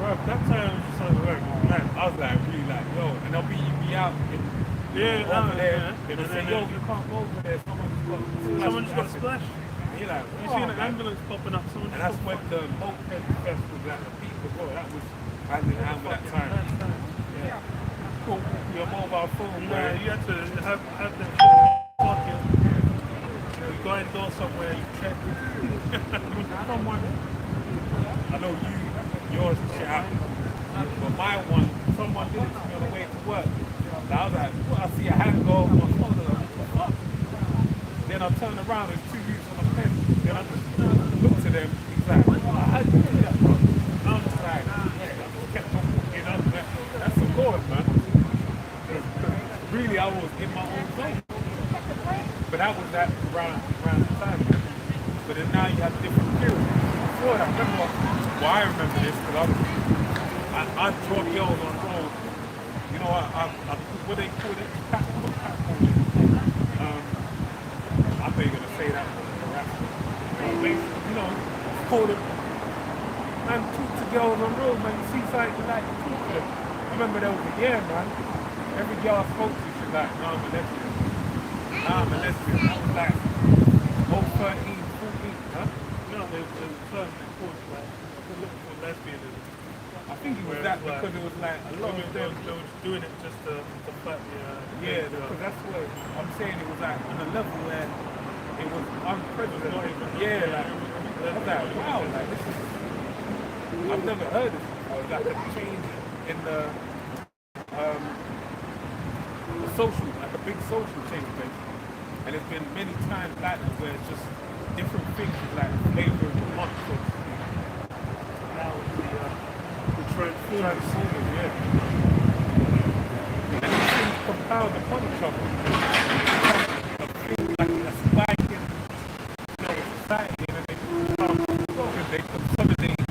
That time was just like, man. I was like, really like, yo, and they'll be out in, over there. They'll say, yo, you can't go over there. Someone just got splashed. You're like, You see an ambulance popping up. And that's when the moped fest was at the peak as well. That was hand in hand with that time. Yeah. Cool. Your mobile phone, man. You had to have that pocket. You go indoors somewhere, you check. I know yours shit happened. But my one, someone did it to me on the way to work. So I was like, I see a hand go over my phone. I was like, what the fuck? Then I turned around, there's two youths on the pen. Then I just looked at them. He's like, how did you do that, bro? And I was just like, I just kept on walking up. That's the cause, man. Really, I was in my own zone. But that was that around the time, man. But then now you have different periods. Before that, I remember this because I draw girls on road. You know, I what they call it? Catcalling. I know you're gonna say that one. You know, call them. Man, talk to girls on road, man. You see something you like, talk to them. I remember there was a year, man. Every girl I spoke to, she's like, no, I'm a lesbian. Nah, I'm a lesbian. I was like, 13, 14, huh? No, there's a term they call it, like, looking for lesbianism. I think it was that because it was like a lot of them. They were doing it just to fight yeah, because that's what I'm saying. It was like on a level where it was unprecedented. Yeah, like I was like, wow, like this is. I've never heard this before. It's like a change in the social, like a big social change, basically. And there's been many times like this where it's just different things, like flavor of the month, so to speak. Now the transformers, yeah. And these things compound upon each other. Like a spike in, society, and then they become, they consolidate to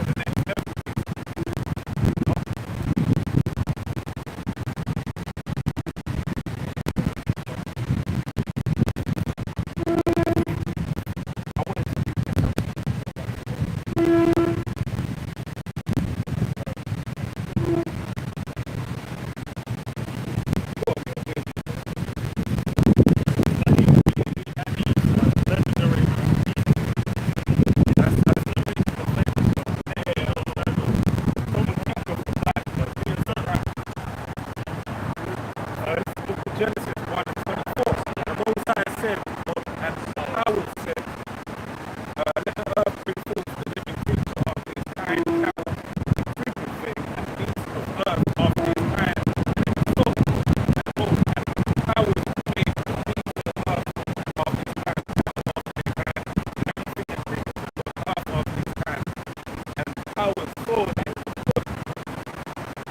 the next level. Genesis 1 and 24. The Most High said, and Howard said, let the earth bring forth the living creature after its kind, cattle, creeping thing, and beasts of earth after its kind. And it was so. And Howard made the beasts of the earth after its kind, cattle after its kind, and everything that creeps of the earth after its kind. And Howard saw that it was good.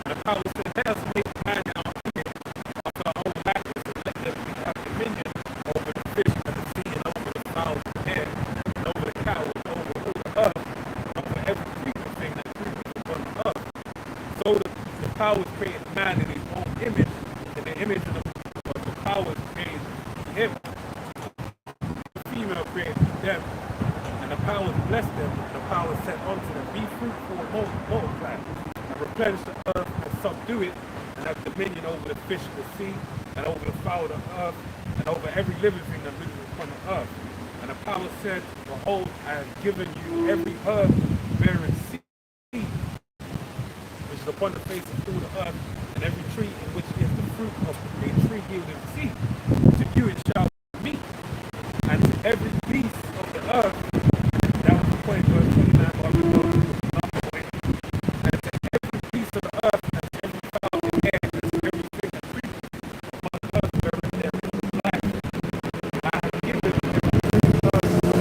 And Howard said, let us make man in our image, after our own likeness, and let them have dominion over the fish and the sea, and over the fowls of the air, and over the cattle, and over all the earth, and for every creeping thing that creepeth upon the earth. So the powers created man in his own image, in the image of the powers created him. The female created them, and the powers blessed them, and the powers said unto them, be fruitful and multiply, and replenish the earth and subdue it and have dominion over the fish of the sea and over the fowl of the earth and over every living thing that lives upon the earth. And the power said, behold, I have given you every herb bearing seed, which is upon the face of all the earth, and every tree in which is the fruit of a tree yielding seed. To you it shall be meat, and to every beast of the earth, that was the point, verse 29, but we go through the number way, and to every beast of the earth, and to every fowl of the air, and to everything that creepeth upon the earth, bearing their own life, I have given every herb seed,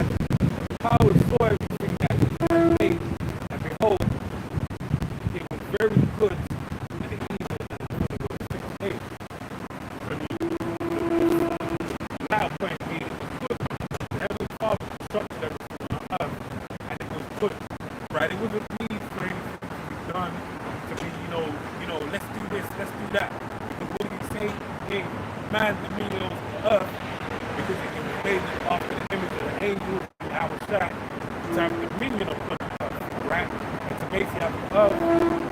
and the power saw everything that I had made, and behold, it was very good, and it evil, and it was a 6 days. Now point being it was good. The Heavenly Father constructed everything on the earth, and it was good. Right? It wasn't need for anything to be done, to be, let's do this, let's do that. Because what did he say? He gave man dominion over the earth, because it was made after the image of the angels, and our shot, to have dominion upon the earth, right? And to basically have the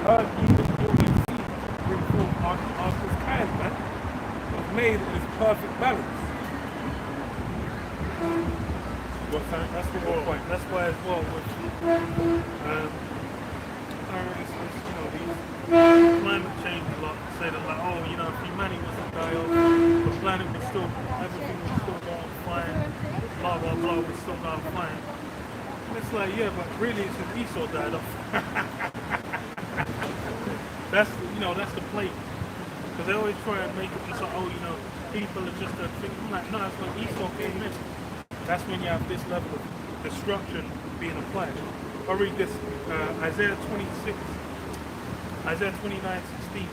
earth even yielding seed, bring forth after his kind, man. It was made in this perfect balance. What's that? That's the whole point. That's why as well with these climate change a lot say that like, oh, if humanity was to die off, the planet would still, everything would still go on fine, blah blah blah would still go on fine. And it's like, yeah, but really it's if Esau died off. That's the plate. Because they always try and make it be so, people are just a thing. I'm like, no, it's when Esau came in. That's when you have this level of destruction being applied. I'll read this, Isaiah 29:16.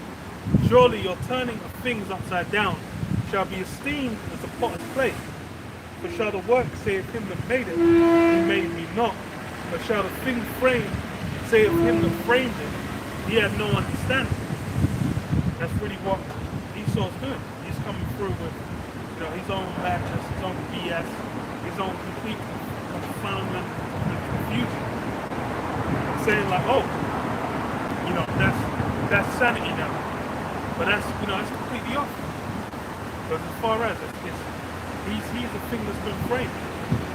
Surely your turning of things upside down shall be esteemed as a potter's plate. For shall the work say of him that made it, he made me not. But shall the thing framed say of him that framed it, he had no understanding. That's really what Esau's doing. He's coming through with his own madness, his own BS, his own complete confoundment and confusion. Saying like, oh, that's sanity now. But that's completely off. Because as far as he's the thing that's been framed.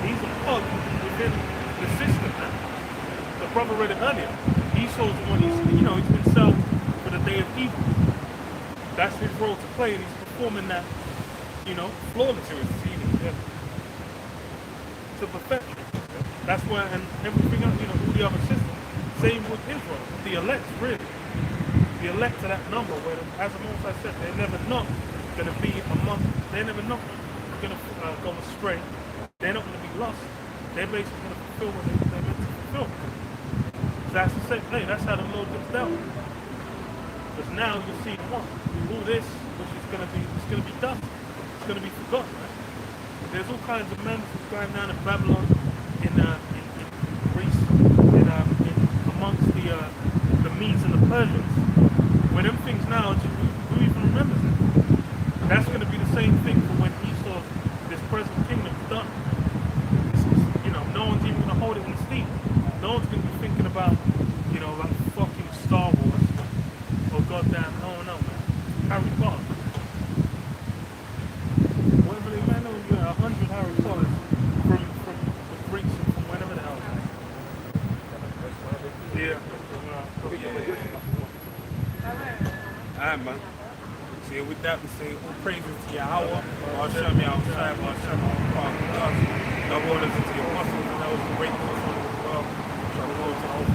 He's a pug within the system now. The brother read it earlier. Esau's the one he's been sold for the day of evil. That's his role to play, and he's performing that, flawlessly. To perfection. That's why, and everything else, all the other systems, same with Israel. The elect, really. The elect to that number, where, as the Most High said, they're never not going to be they're never not going to go astray. They're not going to be lost. They're basically going to fulfill what they're meant to fulfill. So that's the same thing. That's how the Lord gets dealt with. Because now you see what? All this, which is going to be done. It's going to be forgotten. Right? There's all kinds of men going down in Babylon, in Greece, amongst the Medes and the Persians. When them things now, who even remembers it? That's going to be the same thing for when Esau, this present kingdom, is done. No one's even going to hold it in esteem. No one's going to be thinking about, like fucking Star Wars or goddamn, no, man, Harry Potter. Whatever they man, 100 Harry Potters from the Greeks and from whenever the hell. Yeah. Alright, man. So with that, we say all praises to Yahweh, Hashem, Yahushua, Hashem, double honors to the apostles, and that was the great person of the world. Shalom to the whole